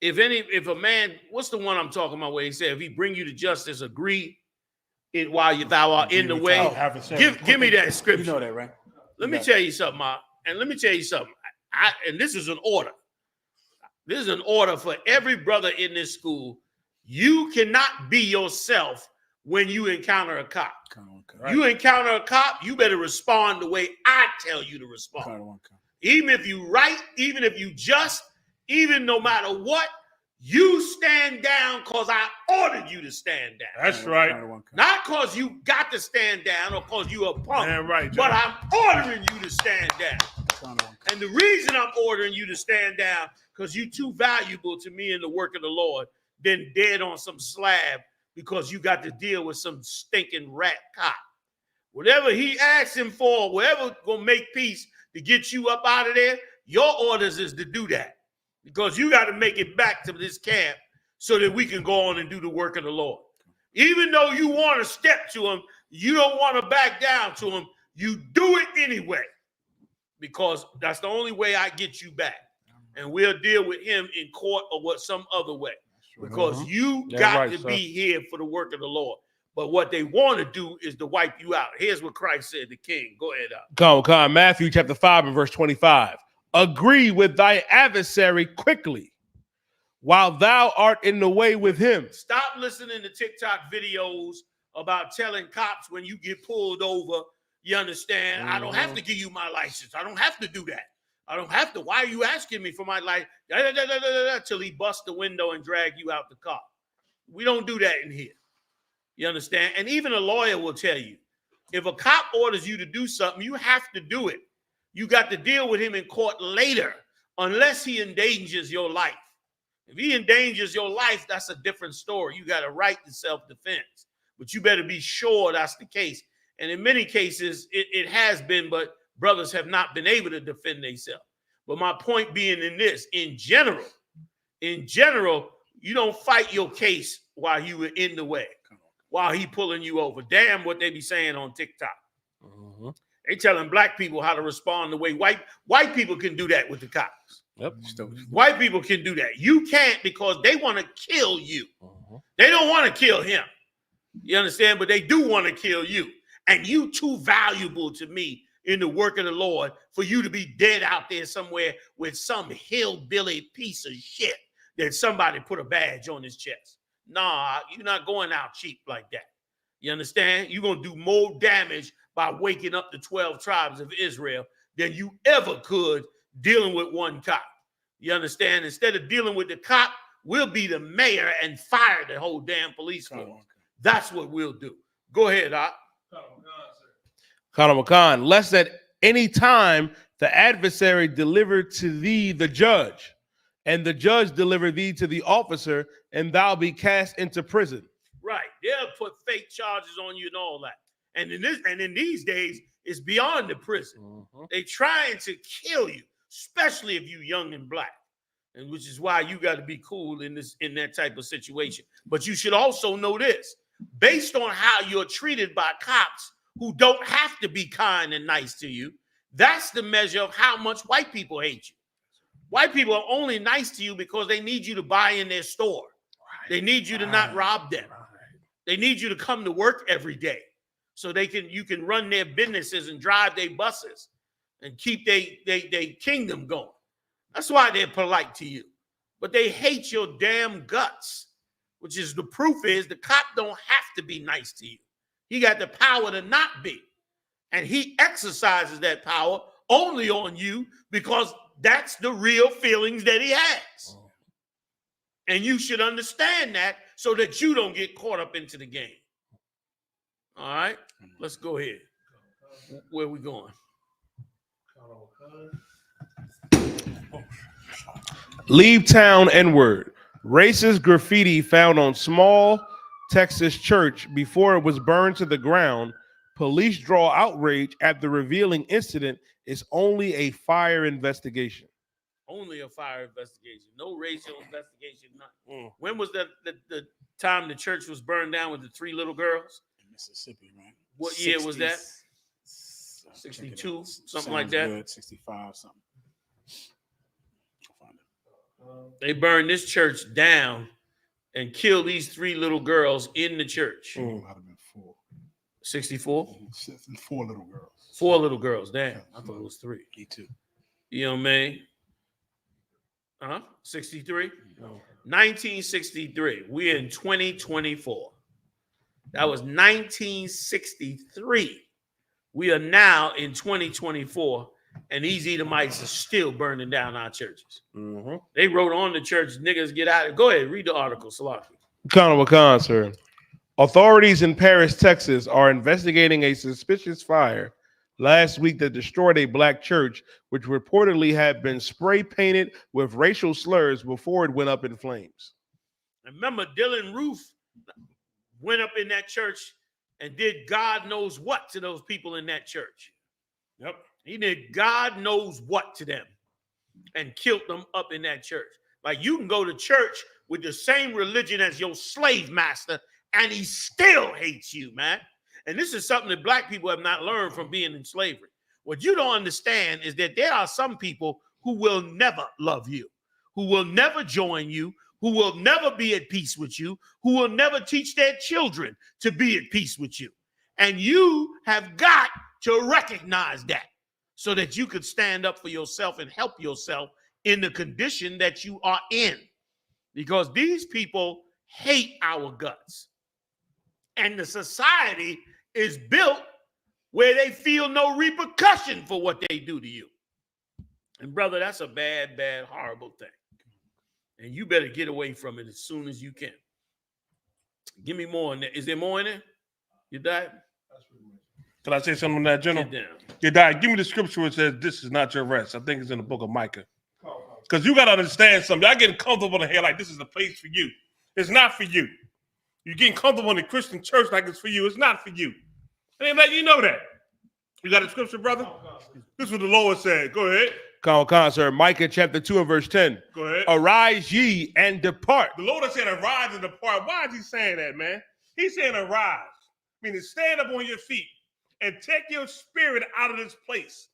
if a man, what's the one I'm talking about where he said, if he bring you to justice, agree it while thou art in the way. Give me that scripture. You know that, right? Let me tell you something, and let me tell you something. And this is an order. This is an order for every brother in this school. You cannot be yourself when you encounter a cop. Right. You encounter a cop, you better respond the way I tell you to respond. Even if you right, even if you just, even no matter what, You stand down because I ordered you to stand down. That's right. Not because you got to stand down or because you a punk. Damn right, but John. I'm ordering you to stand down. And the reason I'm ordering you to stand down, because you too valuable to me in the work of the Lord, than dead on some slab because you got to deal with some stinking rat cop. Whatever he asks him for, whatever gonna make peace to get you up out of there, your orders is to do that. Because you got to make it back to this camp so that we can go on and do the work of the Lord. Even though you want to step to him, you don't want to back down to him, you do it anyway. Because that's the only way I get you back. And we'll deal with him in court or what some other way. Because you got to be here for the work of the Lord. But what they want to do is to wipe you out. Here's what Christ said, the king. Go ahead out. Come, Matthew chapter 5 and verse 25. Agree with thy adversary quickly while thou art in the way with him. Stop listening to TikTok videos about telling cops when you get pulled over, you understand, I don't have to give you my license. I don't have to do that. I don't have to. Why are you asking me for my license? Till he busts the window and drag you out the car. We don't do that in here. You understand? And even a lawyer will tell you, if a cop orders you to do something, you have to do it. You got to deal with him in court later, unless he endangers your life. If he endangers your life, that's a different story. You got a right to self-defense, but you better be sure that's the case. And in many cases, it has been, but brothers have not been able to defend themselves. But my point being in this, in general, you don't fight your case while you were in the way, while he pulling you over. Damn what they be saying on TikTok. They telling black people how to respond the way white people can do that with the cops. Yep. White people can do that. You can't because they want to kill you. They don't want to kill him. You understand? But they do want to kill you. And you too valuable to me in the work of the Lord for you to be dead out there somewhere with some hillbilly piece of shit that somebody put a badge on his chest. Nah, you're not going out cheap like that. You understand? You're going to do more damage by waking up the 12 tribes of Israel than you ever could dealing with one cop. You understand? Instead of dealing with the cop, we'll be the mayor and fire the whole damn police force. That's what we'll do. Go ahead, Doc. Khan, lest at any time the adversary deliver to thee the judge, and the judge deliver thee to the officer, and thou be cast into prison. Right. They'll put fake charges on you and all that. And in these days, it's beyond the prison. They trying to kill you, especially if you young and black, and which is why you got to be cool in that type of situation. But you should also know this: based on how you're treated by cops who don't have to be kind and nice to you, that's the measure of how much white people hate you. White people are only nice to you because they need you to buy in their store. They need you to not rob them. They need you to come to work every day so you can run their businesses and drive their buses and keep their kingdom going. That's why they're polite to you. But they hate your damn guts, which is the proof is the cop don't have to be nice to you. He got the power to not be. And he exercises that power only on you because that's the real feelings that he has. And you should understand that so that you don't get caught up into the game. All right, let's go ahead. Where are we going? Leave town N-word. Racist graffiti found on small Texas church before it was burned to the ground. Police draw outrage at the revealing incident is only a fire investigation. Only a fire investigation. No racial investigation. Nothing. When was the time the church was burned down with the 3 little girls? In Mississippi, man. What year was that? 62, something like that. Good, 65, something. They burned this church down and killed these 3 little girls in the church. Might have been 4. 64? 4 little girls. 4 little girls. Damn, I thought it was 3. Me too. You know what I mean? 63? No. 1963. We're in 2024. That was 1963. We are now in 2024, And these Edomites are still burning down our churches. They wrote on the church, niggas get out. Go ahead, read the article, Salaki. Wakan, sir. Authorities in Paris, Texas are investigating a suspicious fire last week that destroyed a black church, which reportedly had been spray painted with racial slurs before it went up in flames. Remember, Dylan Roof went up in that church and did God knows what to those people in that church. Yep. He did God knows what to them and killed them up in that church. Like, you can go to church with the same religion as your slave master and he still hates you, man. And this is something that black people have not learned from being in slavery. What you don't understand is that there are some people who will never love you, who will never join you, who will never be at peace with you, who will never teach their children to be at peace with you. And you have got to recognize that so that you could stand up for yourself and help yourself in the condition that you are in. Because these people hate our guts. And the society is built where they feel no repercussion for what they do to you. And brother, that's a bad, bad, horrible thing. And you better get away from it as soon as you can. Give me more in there. Is there more in there? You died? Can I say something on that, General? Get down. You died. Give me the scripture where it says, this is not your rest. I think it's in the book of Micah. Because you got to understand something. Y'all getting comfortable in here like this is a place for you. It's not for you. You're getting comfortable in the Christian church like it's for you. It's not for you. And they let you know that. You got a scripture, brother? This is what the Lord said. Go ahead. Sir. Micah chapter 2 and verse 10. Go ahead. Arise ye and depart. The Lord has said arise and depart. Why is he saying that, man? He's saying arise. Meaning stand up on your feet and take your spirit out of this place.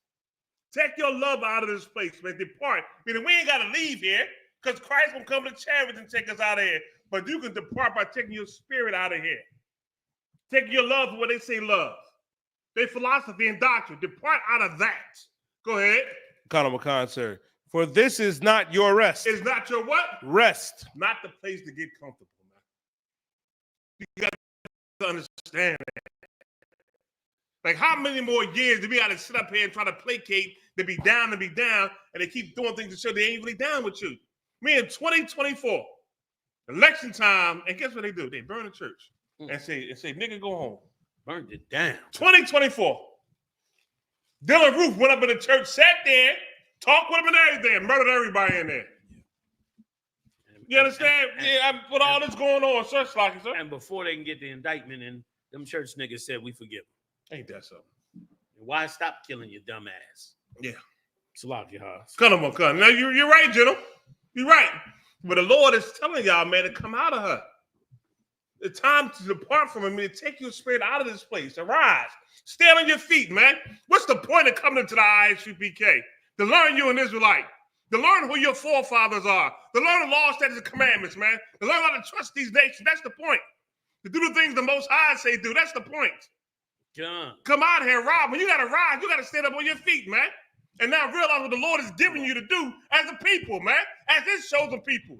Take your love out of this place, man. Depart. Meaning we ain't got to leave here because Christ will come to chariots and take us out of here. But you can depart by taking your spirit out of here. Take your love for what they say love. Their philosophy and doctrine. Depart out of that. Go ahead. Sir. For this is not your rest. It's not your what? Rest. Not the place to get comfortable, man. You got to understand that. Like, how many more years do we got to sit up here and try to placate to be down and be down, and they keep doing things to show they ain't really down with you? Me in 2024, election time, and guess what they do? They burn the church and say, nigga, go home. Burned it down. 2024. Dylan Roof went up in the church, sat there, talked with him and everything, murdered everybody in there. You understand? With all this going on, sir. And before they can get the indictment in, them church niggas said, we forgive them. Ain't that something? Why stop killing your dumb ass? Yeah. Salaki Haas. Come on. Now, you're right, General. You're right. But the Lord is telling y'all, man, to come out of her. The time to depart from him, to take your spirit out of this place. Arise. Stand on your feet, man. What's the point of coming to the I.S.U.P.K? To learn you're an Israelite. To learn who your forefathers are. To learn the law, statutes, and commandments, man. To learn how to trust these nations. That's the point. To do the things the Most High say do. That's the point. Come out here, Rob. When you got to rise, you got to stand up on your feet, man. And now realize what the Lord is giving you to do as a people, man. As his chosen people.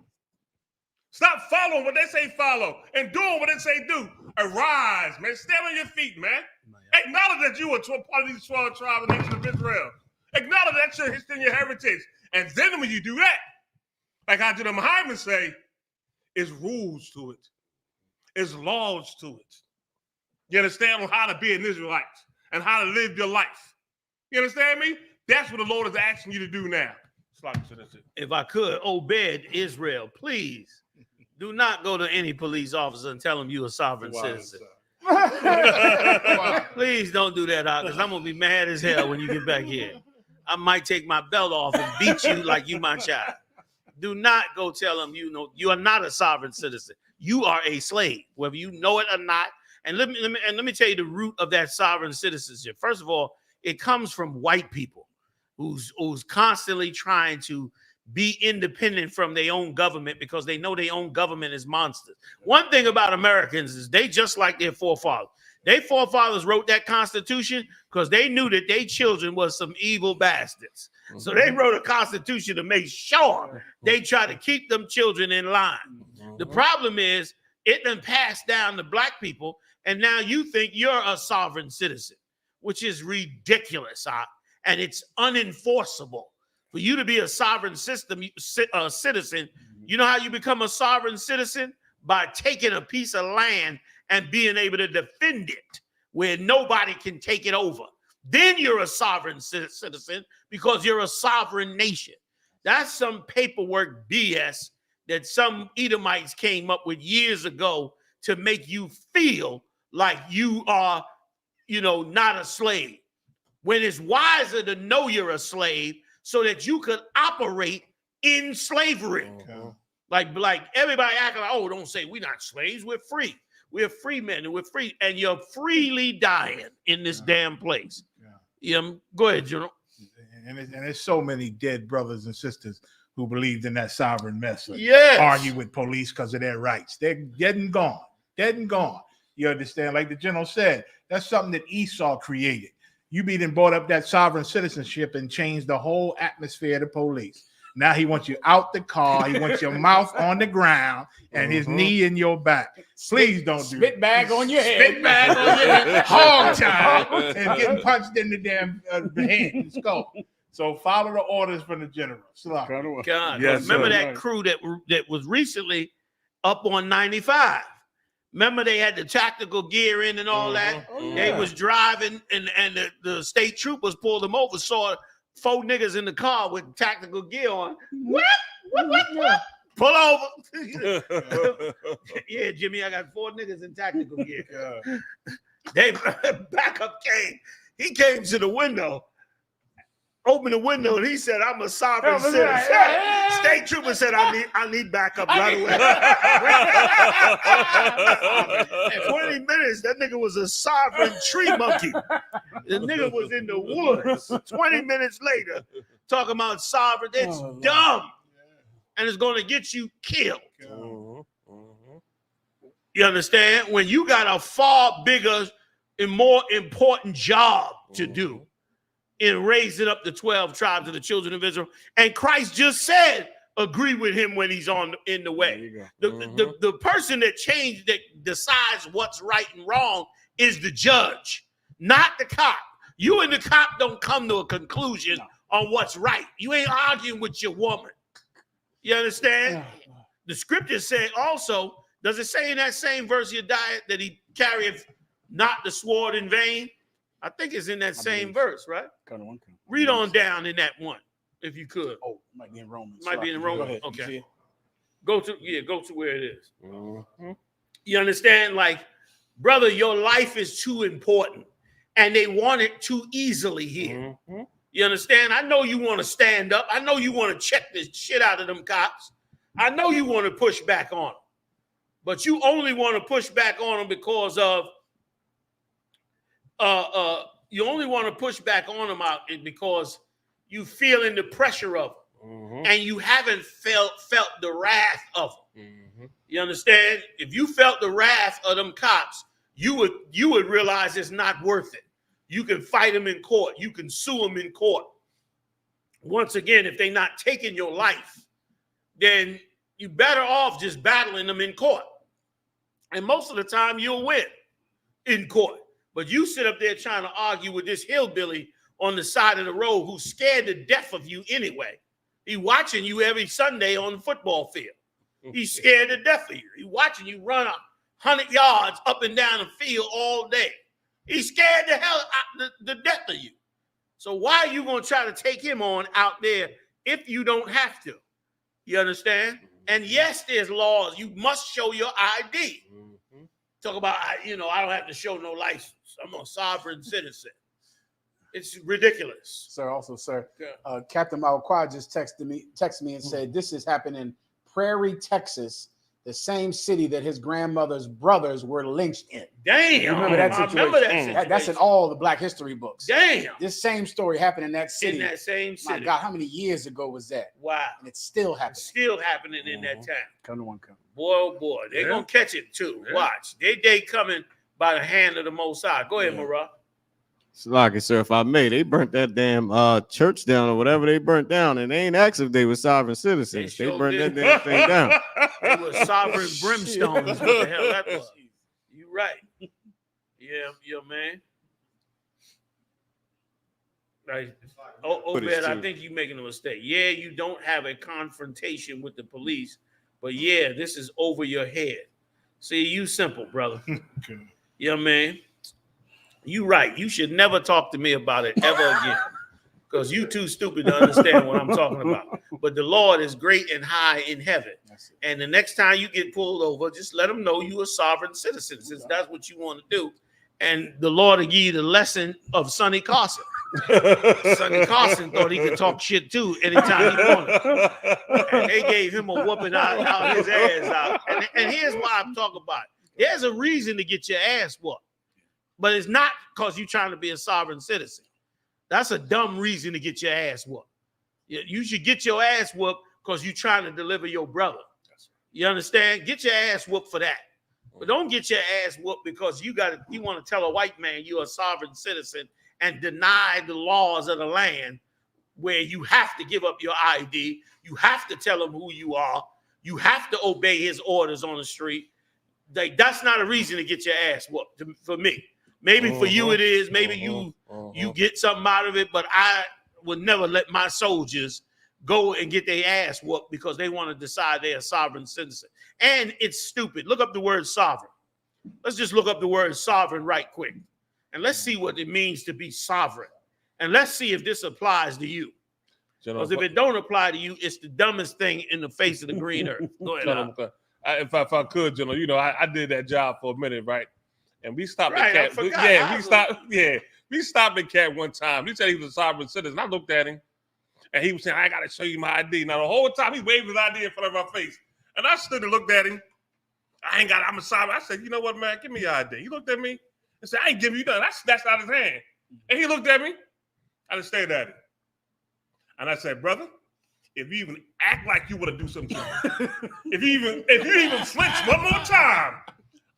Stop following what they say follow and doing what they say do. Arise, man. Stand on your feet, man. Acknowledge that you are part of these 12 tribes of the nation of Israel. Acknowledge that your history and your heritage. And then when you do that, like I did Muhammad say, it's rules to it. It's laws to it. You understand how to be an Israelite and how to live your life. You understand me? That's what the Lord is asking you to do now. If I could, Obed Israel, please do not go to any police officer and tell him you're a sovereign citizen. Please don't do that, because I'm going to be mad as hell when you get back here. I might take my belt off and beat you like you my child. Do not go tell them you are not a sovereign citizen. You are a slave, whether you know it or not. And let me tell you the root of that sovereign citizenship. First of all, it comes from white people who's constantly trying to be independent from their own government because they know their own government is monsters. One thing about Americans is they just like their forefathers. Their forefathers wrote that Constitution because they knew that their children was some evil bastards. So they wrote a Constitution to make sure they try to keep them children in line. The problem is it then passed down to black people, and now you think you're a sovereign citizen, which is ridiculous. and it's unenforceable. For you to be a sovereign citizen, you know how you become a sovereign citizen? By taking a piece of land and being able to defend it where nobody can take it over. Then you're a sovereign citizen because you're a sovereign nation. That's some paperwork BS that some Edomites came up with years ago to make you feel like you are, not a slave. When it's wiser to know you're a slave so that you could operate in slavery. Like everybody acting like, oh, don't say we're not slaves, we're free. We're free men and we're free. And you're freely dying in this damn place. Go ahead, General. And there's so many dead brothers and sisters who believed in that sovereign message. Yes. Argue with police because of their rights. They're dead and gone. Dead and gone. You understand? Like the general said, that's something that Esau created. You be then brought up that sovereign citizenship and changed the whole atmosphere of the police. Now he wants you out the car. He wants your mouth on the ground and his knee in your back. Please don't do spit bag on your head. Spit bag on your head. Hog time and getting punched in the damn head and skull. So follow the orders from the general. God, remember that crew that was recently up on 95. Remember they had the tactical gear in and all that. They was driving and the state troopers pulled them over. Saw 4 niggas in the car with tactical gear on. What? Pull over. Yeah, Jimmy, I got 4 niggas in tactical gear. They backup came. He came to the window, opened the window, and he said, "I'm a sovereign citizen." State trooper said, "I need backup right away." 20 minutes, that nigga was a sovereign tree monkey. The nigga was in the woods. 20 minutes later, talking about sovereign. It's dumb. And it's going to get you killed. You understand? When you got a far bigger and more important job to do in raising up the 12 tribes of the children of Israel. And Christ just said, agree with him when he's in the way. The person that decides what's right and wrong is the judge, not the cop. You and the cop don't come to a conclusion on what's right. You ain't arguing with your woman. You understand? The scripture said also, does it say in that same verse of your diet that he carrieth not the sword in vain? I think it's in that same verse, right? Read on down in that one, if you could. Oh, it might be in Romans. Might be in Romans. Go ahead. Okay. Go to where it is. You understand? Like, brother, your life is too important, and they want it too easily here. You understand? I know you want to stand up. I know you want to check this shit out of them cops. I know you want to push back on them, but you only want to push back on them because of you only want to push back on them out because you feeling the pressure of them, and you haven't felt the wrath of them. You understand? If you felt the wrath of them cops, you would realize it's not worth it. You can fight them in court. You can sue them in court. Once again, if they're not taking your life, then you're better off just battling them in court. And most of the time, you'll win in court. But you sit up there trying to argue with this hillbilly on the side of the road who's scared to death of you anyway. He's watching you every Sunday on the football field. He's scared to death of you. He's watching you run 100 yards up and down the field all day. He's scared the hell out the death of you. So why are you going to try to take him on out there if you don't have to? You understand? And yes, there's laws. You must show your ID. Talk about, I don't have to show no license. I'm a sovereign citizen. It's ridiculous. Sir, Captain Malquad just texted me and said this is happening in Prairie, Texas, the same city that his grandmother's brothers were lynched in. Damn. You remember that situation? I remember that situation. That's in all the Black history books. Damn. This same story happened in that city. In that same city. My God, how many years ago was that? Wow. And it's still happening. It's still happening in that town. Come. Boy, oh boy. They're going to catch it too. Yeah. Watch. They coming by the hand of the Most High. Go ahead, Marah. Salaki, sir, if I may, they burnt that damn church down or whatever they burnt down, and they ain't asked if they were sovereign citizens. They burnt that damn thing down. It was sovereign brimstone. What the hell that was? You right. Yeah, man. Right. Obed, I think you're making a mistake. Yeah, you don't have a confrontation with the police, but yeah, this is over your head. See, you simple, brother. You know what I mean? You right. You should never talk to me about it ever again. Because you too stupid to understand what I'm talking about. But the Lord is great and high in heaven. And the next time you get pulled over, just let them know you're a sovereign citizen, since that's what you want to do. And the Lord will give you the lesson of Sonny Carson. Sonny Carson thought he could talk shit too anytime he wanted. And they gave him a whooping out his ass out. And here's why I'm talking about it. There's a reason to get your ass whooped. But it's not because you're trying to be a sovereign citizen. That's a dumb reason to get your ass whooped. You should get your ass whooped because you're trying to deliver your brother. You understand? Get your ass whooped for that. But don't get your ass whooped because you want to tell a white man you're a sovereign citizen and deny the laws of the land where you have to give up your ID. You have to tell him who you are. You have to obey his orders on the street. That's not a reason to get your ass whooped for me. Maybe for you it is. Maybe you get something out of it, but I would never let my soldiers go and get their ass whooped because they want to decide they're a sovereign citizen. And it's stupid. Look up the word sovereign. Let's just look up the word sovereign right quick. And let's see what it means to be sovereign. And let's see if this applies to you. Because if it don't apply to you, it's the dumbest thing in the face of the green earth. Go ahead. If I could, General, I did that job for a minute, right? And we stopped Right, at Cat. We stopped at Cat one time. He said he was a sovereign citizen. I looked at him, and he was saying, "I gotta show you my ID." Now the whole time he waved his ID in front of our face, and I stood and looked at him. I'm a sovereign. I said, "You know what, man? Give me your ID." He looked at me and said, "I ain't giving you nothing." I snatched out his hand, and he looked at me. I just stared at him, and I said, "Brother, if you even act like you want to do something, if you even flinch one more time,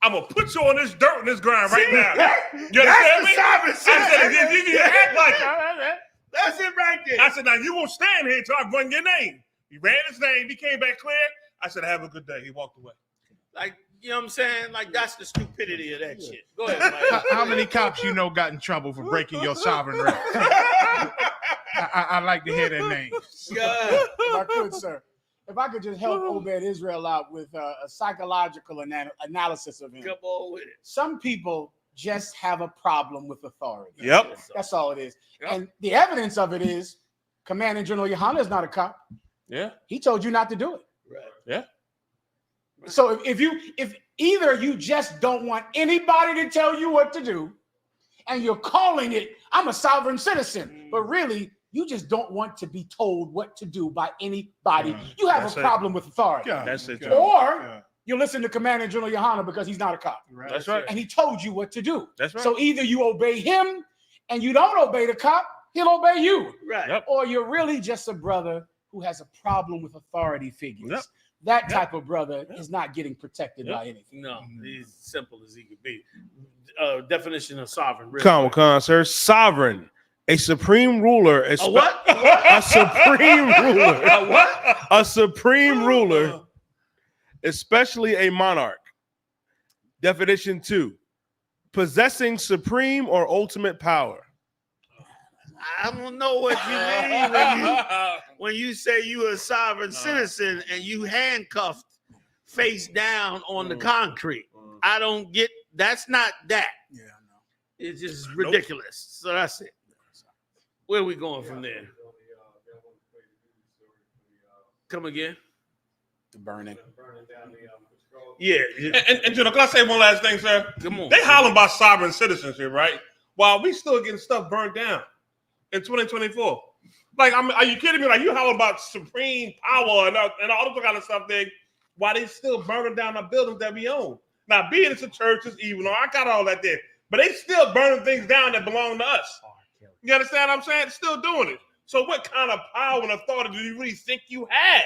I'm gonna put you on this dirt and this ground right now." You understand me? I said, if you even act like that, that's it right there. I said, now you won't stand here until I run your name. He ran his name. He came back clear. I said, have a good day. He walked away. Like, you know what I'm saying? Like, that's the stupidity of that shit. Go ahead, Mike. How many cops you know got in trouble for breaking your sovereign rights? I like to hear their names. If I could, sir. If I could just help Obed Israel out with a psychological analysis of him. Come on with it. Some people just have a problem with authority. Yep. That's all it is. Yep. And the evidence of it is Commanding General YAHANNA is not a cop. Yeah. He told you not to do it. Right. Yeah. So if either you just don't want anybody to tell you what to do, and you're calling it, I'm a sovereign citizen, but really, you just don't want to be told what to do by anybody. You have a problem with authority. That's it. Or you listen to Commanding General YAHANNA because he's not a cop. Right. That's right. And he told you what to do. That's right. So either you obey him and you don't obey the cop, he'll obey you. Right. Yep. Or you're really just a brother who has a problem with authority figures. Yep. That type of brother is not getting protected by anything. No, he's simple as he could be. Definition of sovereign. Come, sir. Sovereign. A supreme ruler. A what? A supreme ruler. A what? A supreme ruler, especially a monarch. Definition 2. Possessing supreme or ultimate power. I don't know what you mean when you say you're a sovereign citizen and you handcuffed face down on the concrete. I don't get, that's not that. Yeah, no. It's just ridiculous. So that's it. Where are we going from there? Come again? The burning. Yeah. And General, can I say one last thing, sir? Come on. They hollering about sovereign citizenship, right? While we still getting stuff burned down in 2024. Like, are you kidding me? Like, you holler about supreme power and all this kind of stuff there, while they still burning down the buildings that we own. Now, be it it's a church, it's evil, I got all that there, but they still burning things down that belong to us. You understand what I'm saying? Still doing it. So what kind of power and authority do you really think you have?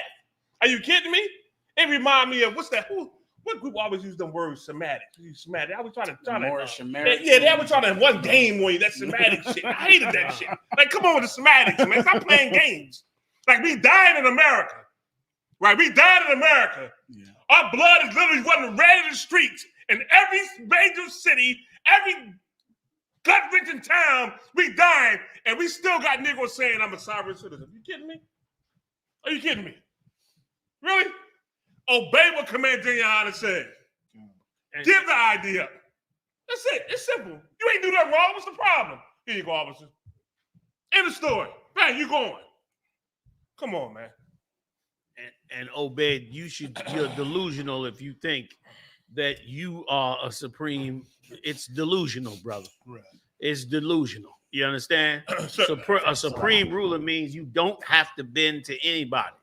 Are you kidding me? It remind me of, what's that? What group always use them words, Semitic? Semitic. I was trying to they always trying to one game on you, that Semitic shit. I hated that shit. Like, come on with the Sematics, man. Stop playing games. Like, we died in America. Right? We died in America. Yeah. Our blood is literally running red in the streets in every major city, every gut-wrenching time, we dying, and we still got niggas saying I'm a sovereign citizen. You kidding me? Are you kidding me? Really? Obey what Commander YAHANNA said. Give the idea. That's it. It's simple. You ain't do nothing wrong. What's the problem? Here you go, officer. End of story. Bang, you going. Come on, man. And Obed, you're delusional if you think that you are a supreme. It's delusional, brother. Right. It's delusional. You understand? A supreme ruler means you don't have to bend to anybody.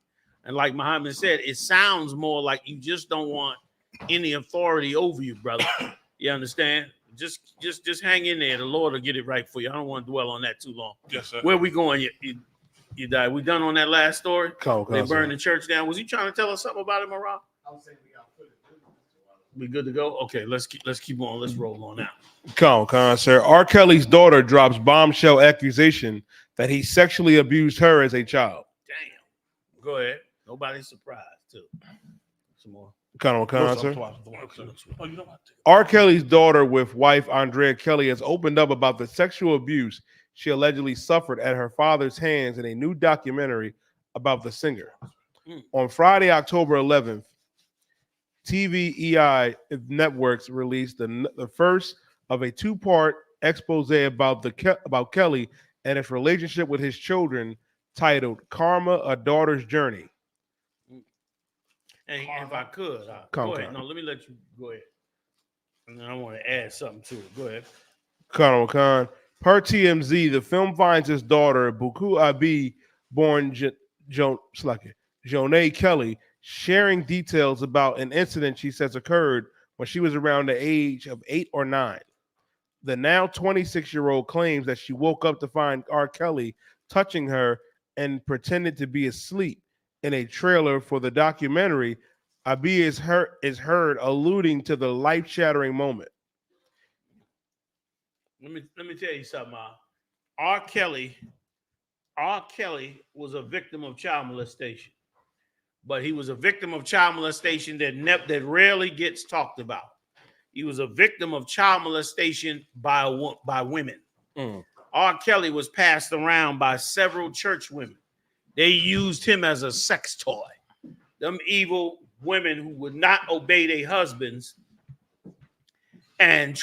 And like Muhammad said, it sounds more like you just don't want any authority over you, brother. You understand? Just hang in there. The Lord will get it right for you. I don't want to dwell on that too long. Yes, sir. Where we going? You died. We done on that last story? They burned sir. the church down. Was you trying to tell us something about it, Marah? I was saying we got to put it. We good to go? Okay, let's keep on. Let's roll on now. Come on, sir. R. Kelly's daughter drops bombshell accusation that he sexually abused her as a child. Damn. Go ahead. Nobody's surprised, too. Some more. Come on, sir. Oh, you know what? R. Kelly's daughter with wife Andrea Kelly has opened up about the sexual abuse she allegedly suffered at her father's hands in a new documentary about the singer. On Friday, October 11th, TVEI Networks released the first of a two-part expose about Kelly and his relationship with his children, titled "Karma: A Daughter's Journey." And if I could, go ahead. No, let me let you go ahead. And then I want to add something to it. Go ahead. Khan. Per TMZ, the film finds his daughter, Buku Abi, born Jonay Kelly, sharing details about an incident she says occurred when she was around the age of 8 or 9. The now 26-year-old claims that she woke up to find R. Kelly touching her and pretended to be asleep. In a trailer for the documentary, Abi is heard alluding to the life-shattering moment. Let me tell you something. R. Kelly was a victim of child molestation, but he was a victim of child molestation that rarely gets talked about. He was a victim of child molestation by women. R. Kelly was passed around by several church women. They used him as a sex toy. Them evil women who would not obey their husbands and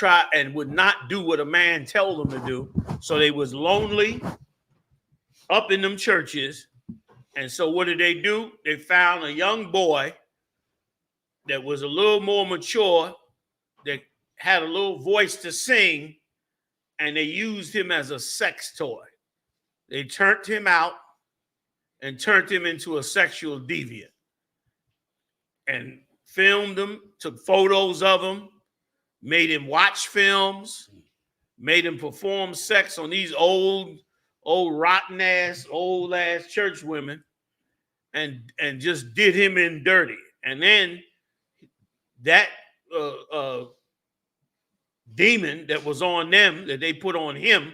would not do what a man tell them to do. So they was lonely up in them churches. And so what did they do? They found a young boy that was a little more mature, that had a little voice to sing, and they used him as a sex toy. They turned him out and turned him into a sexual deviant and filmed him, took photos of him, made him watch films, made him perform sex on these old rotten ass, old ass church women, and just did him in dirty. And then that demon that was on them, that they put on him,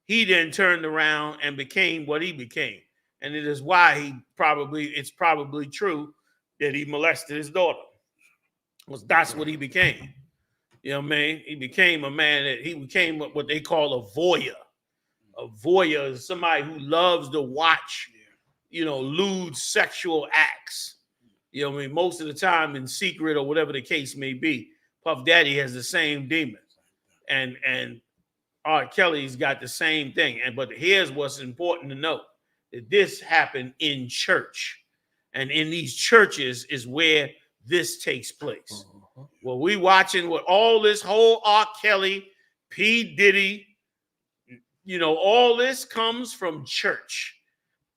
he then turned around and became what he became. And it is why it's probably true that he molested his daughter. Because that's what he became. You know what I mean? He became a man he became what they call a voyeur. A voyeur is somebody who loves to watch, lewd sexual acts. You know what I mean? Most of the time in secret or whatever the case may be. Puff Daddy has the same demon. And R. Kelly's got the same thing. But here's what's important to know. That this happened in church. And in these churches is where this takes place. Well, we watching what all this whole R. Kelly, P. Diddy, all this comes from church.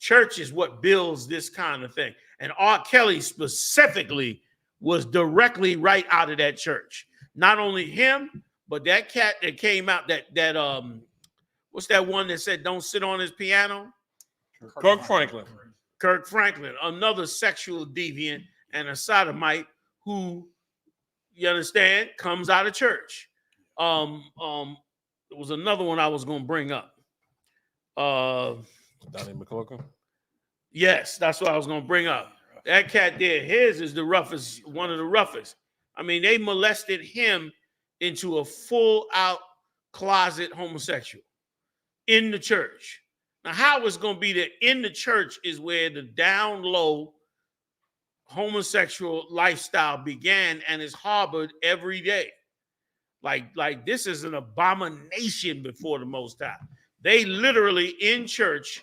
Church is what builds this kind of thing. And R. Kelly specifically was directly right out of that church. Not only him, but that cat that came out, what's that one that said don't sit on his piano? Kirk Franklin. Kirk Franklin, another sexual deviant and a sodomite who, you understand, comes out of church. There was another one I was going to bring up. Donnie McClurkin? Yes, that's what I was going to bring up. That cat there, his is the roughest, one of the roughest. I mean, they molested him into a full-out closet homosexual in the church. Now, how it's going to be that in the church is where the down low homosexual lifestyle began and is harbored every day. Like this is an abomination before the Most High. They literally in church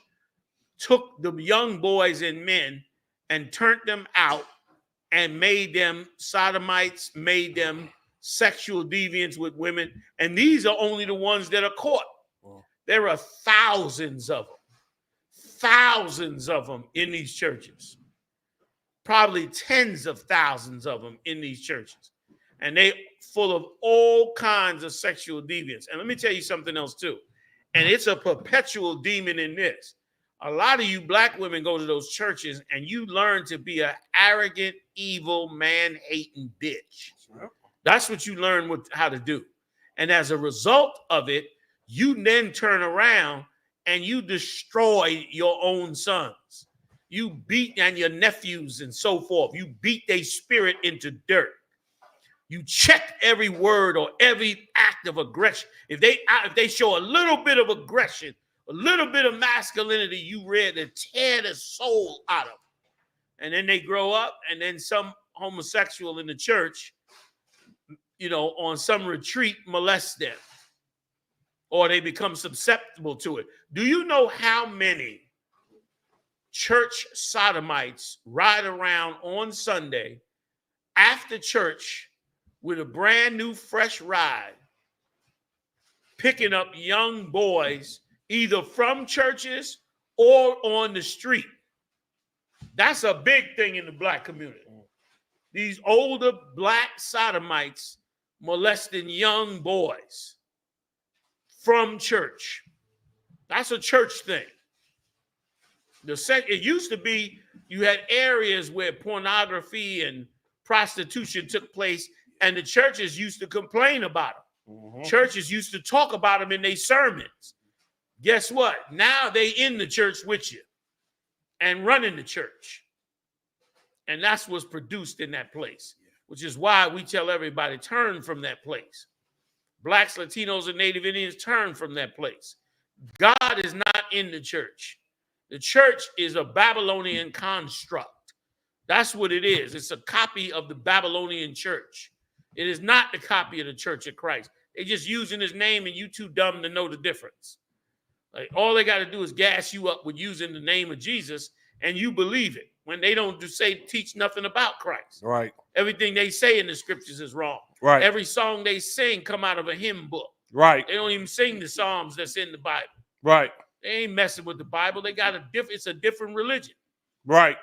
took the young boys and men and turned them out and made them sodomites, made them sexual deviants with women. And these are only the ones that are caught. There are thousands of them in these churches. Probably tens of thousands of them in these churches. And they full of all kinds of sexual deviance. And let me tell you something else too. And it's a perpetual demon in this. A lot of you black women go to those churches and you learn to be an arrogant, evil, man-hating bitch. That's what you learn how to do. And as a result of it, you then turn around and you destroy your own sons. You beat and your nephews and so forth. You beat their spirit into dirt. You check every word or every act of aggression. If they show a little bit of aggression, a little bit of masculinity, you ready to tear the soul out of them. And then they grow up, and then some homosexual in the church, on some retreat molest them. Or they become susceptible to it. Do you know how many church sodomites ride around on Sunday after church with a brand new fresh ride, picking up young boys either from churches or on the street? That's a big thing in the black community. These older black sodomites molesting young boys from church. That's a church thing. It used to be you had areas where pornography and prostitution took place, and the churches used to complain about them. Churches used to talk about them in their sermons. Guess what? Now they in the church with you and running the church. And that's what's produced in that place, which is why we tell everybody turn from that place. Blacks, Latinos, and Native Indians turn from that place. God is not in the church. The church is a Babylonian construct. That's what it is. It's a copy of the Babylonian church. It is not the copy of the Church of Christ. They're just using his name, and you too dumb to know the difference. Like, all they got to do is gas you up with using the name of Jesus, and you believe it when they don't teach nothing about Christ. Right. Everything they say in the scriptures is wrong. Right. Every song they sing come out of a hymn book. Right. They don't even sing the Psalms that's in the Bible. Right. They ain't messing with the Bible. They got it's a different religion. Right.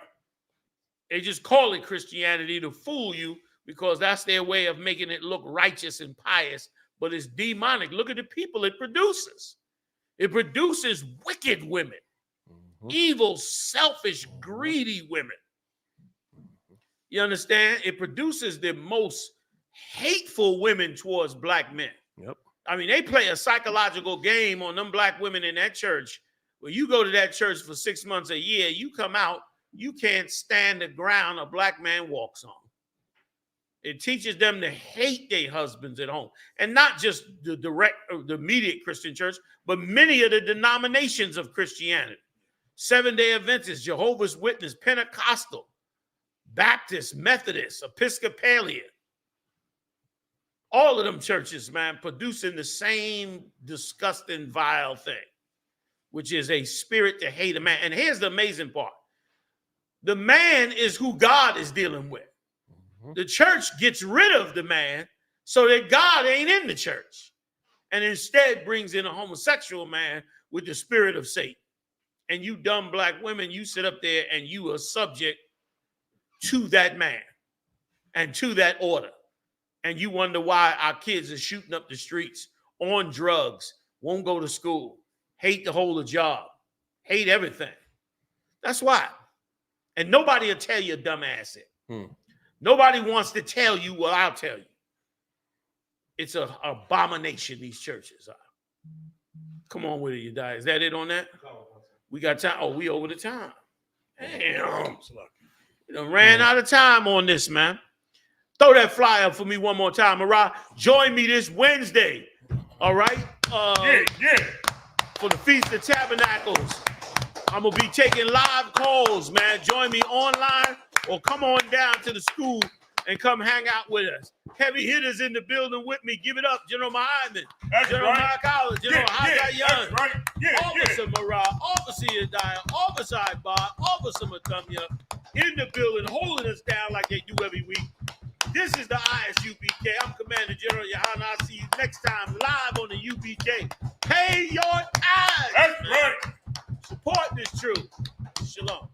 They just call it Christianity to fool you because that's their way of making it look righteous and pious, but it's demonic. Look at the people it produces. It produces wicked women, evil, selfish, greedy women. You understand? It produces the most hateful women towards black men. Yep. I mean, they play a psychological game on them black women in that church. Where you go to that church for 6 months, a year, you come out, you can't stand the ground a black man walks on. It teaches them to hate their husbands at home. And not just the immediate Christian church, but many of the denominations of Christianity. Seventh-day Adventists, Jehovah's Witness, Pentecostal, Baptist, Methodist, Episcopalian. All of them churches, man, producing the same disgusting, vile thing, which is a spirit to hate a man. And here's the amazing part. The man is who God is dealing with. The church gets rid of the man so that God ain't in the church and instead brings in a homosexual man with the spirit of Satan. And you dumb black women, you sit up there and you are subject to that man and to that order. And you wonder why our kids are shooting up the streets on drugs, won't go to school, hate to hold a job, hate everything. That's why. And nobody will tell you a dumb ass it. Nobody wants to tell you what I'll tell you. It's an abomination these churches are. Come on with it, you die. Is that it on that? We got time. Oh, we over the time. Damn. You done ran out of time on this, man. Throw that flyer up for me one more time, Mariah. Join me this Wednesday, All right. For the Feast of Tabernacles, I'm gonna be taking live calls, man. Join me online or come on down to the school and come hang out with us. Heavy hitters in the building with me. Give it up, General Muhammad, General Mike Collins, General Haja Young, Officer Marah, Officer Yadiah, Officer Ibar, Officer Matumya in the building, holding us down like they do every week. This is the I.S.U.P.K. I'm Commander General Yahanna. I'll see you next time live on the U.P.K. Pay your tithes. That's right. Support this truth. Shalom.